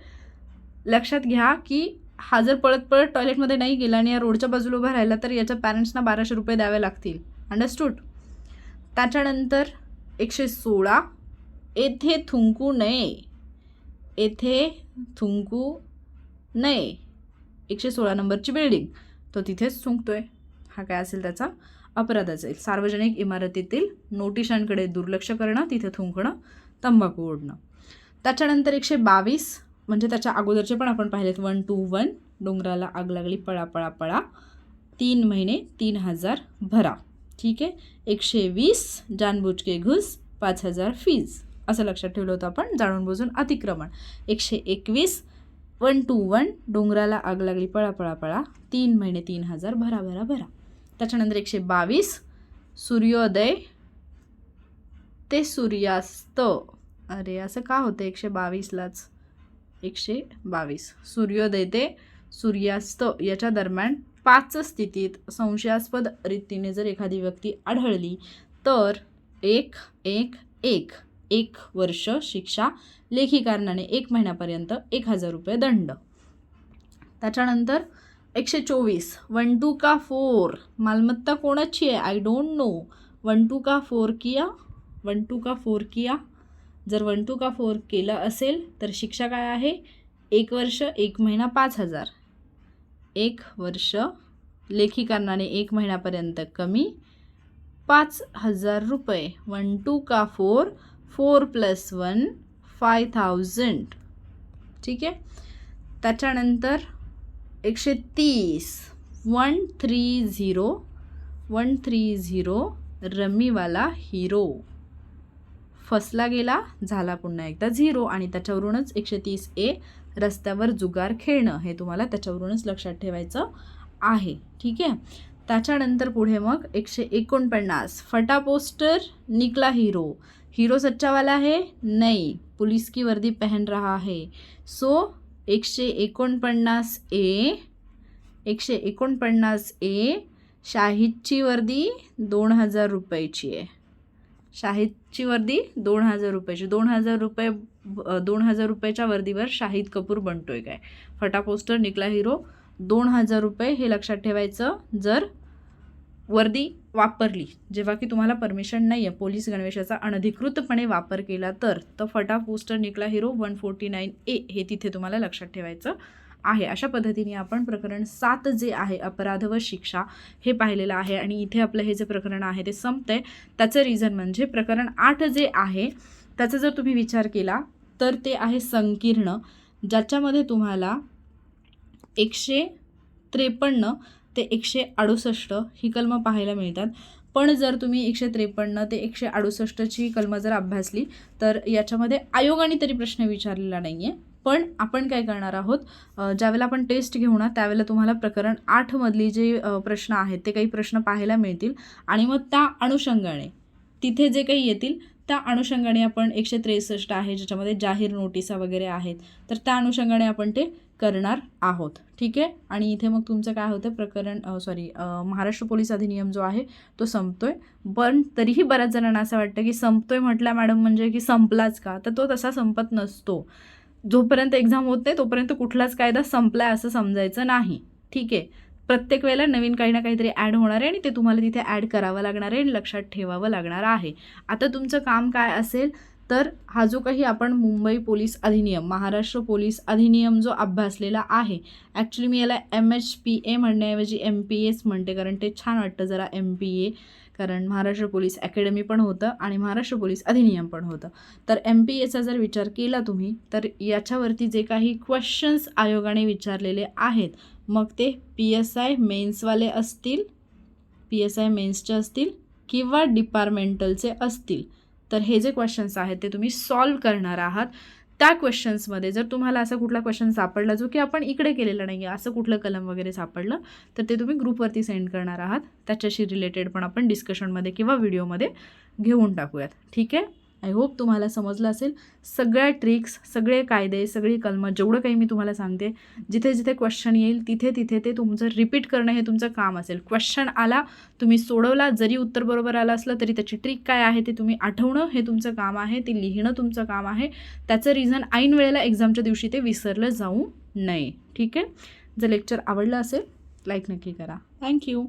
लक्षात घ्या की हा जर पळत टॉयलेटमध्ये नाही गेला आणि या रोडच्या बाजूला उभा राहिला तर याच्या पॅरेंट्सना 1200 रुपये द्यावे लागतील. अंडरस्टूड? त्याच्यानंतर 116 येथे थुंकू नये. येथे थुंकू नये. 116 नंबरची बिल्डिंग, तो तिथेच थुंकतोय. हा काय असेल? त्याचा अपराध असेल. सार्वजनिक इमारतीतील नोटिशांकडे दुर्लक्ष करणं, तिथे थुंकणं, तंबाखू ओढणं. त्याच्यानंतर 122 म्हणजे त्याच्या अगोदरचे पण आपण पाहिलेत. 121 डोंगराला आग लागली, पळा पळा पळा, 3 महिने 3000 भरा. ठीक आहे. 120 जानबूझ के घुस, 5000 फीज. असं लक्षात ठेवलं होतं आपण, जाणून बुजून अतिक्रमण. 121 121 डोंगराला आग लागली, पळा पळा पळा, 3 महिने 3000 भरा. त्याच्यानंतर 122 सूर्योदय ते सूर्यास्त. अरे असं का होतं 122लाच? 122 सूर्योदय ते सूर्यास्त याच्या दरम्यान 5 स्थितीत संशयास्पद रीतीने जर एखादी व्यक्ती आढळली तर 1 वर्ष शिक्षा, लेखी कारणाने 1 महिन्यापर्यंत 1000 रुपये दंड. त्याच्यानंतर 124. 1 2 का 4. मालमत्ता कोणाची आहे? I don't know. 1 2 का 4 किया. 1 2 का 4 किया. जर 1 2 का 4 केलं असेल तर शिक्षा काय आहे? 1 वर्ष 1 महिना 5,000. 1 वर्ष लेखी कारणाने 1 महिन्यापर्यंत कमी 5,000 रुपये. 1 2 का 4. 4 + 1 5,000. ठीक आहे. त्याच्यानंतर 130. 130. 130. रमीवाला हिरो. फसला गेला, झाला पुन्हा एकदा 0 आणि त्याच्यावरूनच 130A रस्त्यावर जुगार खेळणं हे तुम्हाला त्याच्यावरूनच लक्षात ठेवायचं आहे. ठीक आहे. त्याच्यानंतर पुढे मग 149. फटा पोस्टर निकला हीरो. हीरो सच्चावाला है? नहीं, पुलिस की वर्दी पहन रहा है. So 149A. 149A. शाहिदची वर्दी 2,000 रुपयाची आहे. शाहिदची वर्दी 2,000 रुपयाची. 2,000 रुपये 2,000 रुपयाच्या वर्दीवर शाहिद कपूर बनतोय काय? फटा पोस्टर निकला हिरो 2,000 रुपये हे लक्षात ठेवायचं. जर वर्दी वापरली जेव्हा की तुम्हाला परमिशन नाही आहे, पोलीस गणवेशाचा अनधिकृतपणे वापर केला तर फटा पोस्टर निकला हिरो 149A हे तिथे तुम्हाला लक्षात ठेवायचं आहे. अशा पद्धतीने आपण प्रकरण 7 जे आहे अपराध व शिक्षा हे पाहिलेलं आहे आणि इथे आपलं हे जे प्रकरण आहे ते संपतंय. त्याचं रिझन म्हणजे प्रकरण 8 जे आहे त्याचा जर तुम्ही विचार केला तर ते आहे संकीर्ण, ज्याच्यामध्ये तुम्हाला 153 ते 168 ही कलमं पाहायला मिळतात. पण जर तुम्ही 153 ते 168ची कलमं जर अभ्यासली तर याच्यामध्ये आयोगाने तरी प्रश्न विचारलेला नाही आहे. पण आपण काय करणार आहोत, ज्यावेळेला आपण टेस्ट घेऊ ना त्यावेळेला तुम्हाला प्रकरण 8 मधली जे प्रश्न आहेत ते काही प्रश्न पाहायला मिळतील आणि मग त्या अनुषंगाने तिथे जे काही येतील त्या अनुषंगाने आपण 163 आहे ज्याच्यामध्ये जाहीर नोटिसा वगैरे आहेत तर त्या अनुषंगाने आपण ते करणार आहोत. ठीक आहे. आणि इथे मग तुमचं काय होतं प्रकरण महाराष्ट्र पोलीस अधिनियम जो आहे तो संपतोय. पण तरीही बऱ्याच जणांना असं वाटतं की संपतोय म्हटलं मॅडम म्हणजे की संपलाच का, तर तो तसा संपत नसतो. जोपर्यंत एक्झाम होत नाही तोपर्यंत कुठलाच कायदा संपलाय असं समजायचं नाही. ठीक आहे. प्रत्येक वेळेला नवीन काही ना काहीतरी ॲड होणार आहे आणि ते तुम्हाला तिथे ॲड करावं लागणार आहे आणि लक्षात ठेवावं लागणार आहे. आता तुमचं काम काय असेल तर हा जो काही आपण मुंबई पोलीस अधिनियम महाराष्ट्र पोलीस अधिनियम जो अभ्यासलेला आहे, ॲक्च्युली मी याला MHPA म्हणण्याऐवजी MPAच म्हणते कारण ते छान वाटतं जरा MPA, कारण महाराष्ट्र पोलीस अकॅडमी पण होतं आणि महाराष्ट्र पोलीस अधिनियम पण होतं. तर MPAचा जर विचार केला तुम्ही तर याच्यावरती जे काही क्वेश्चन्स आयोगाने विचारलेले आहेत मग ते PSI मेन्सवाले असतील, PSI मेन्सचे असतील किंवा डिपार्टमेंटलचे असतील तर हे जे क्वेश्चन्स आहेत ते तुम्ही सॉल्व करणार आहात. त्या क्वेश्चन्समध्ये जर तुम्हाला असा कुठला क्वेश्चन सापडला जो की आपण इकडे केलेला नाही आहे, असं कुठलं कलम वगैरे सापडलं तर ते तुम्ही ग्रुपवरती सेंड करणार आहात. त्याच्याशी रिलेटेड पण आपण डिस्कशनमध्ये किंवा व्हिडिओमध्ये घेऊन टाकूयात. ठीक आहे. आय होप तुम्हाला समजलं असेल. सगळ्या ट्रिक्स, सगळे कायदे, सगळी कलमं जेवढं काही मी तुम्हाला सांगते जिथे जिथे क्वेश्चन येईल तिथे तिथे ते तुमचं रिपीट करणं हे तुमचं काम असेल. क्वेश्चन आला तुम्ही सोडवला, जरी उत्तर बरोबर आलं असलं तरी त्याची ट्रिक काय आहे ते तुम्ही आठवणं हे तुमचं काम आहे, ते लिहिणं तुमचं काम आहे. त्याचं रिझन ऐन वेळेला एक्झामच्या दिवशी ते विसरलं जाऊ नये. ठीक आहे. जर लेक्चर आवडलं असेल लाईक नक्की करा. थँक्यू.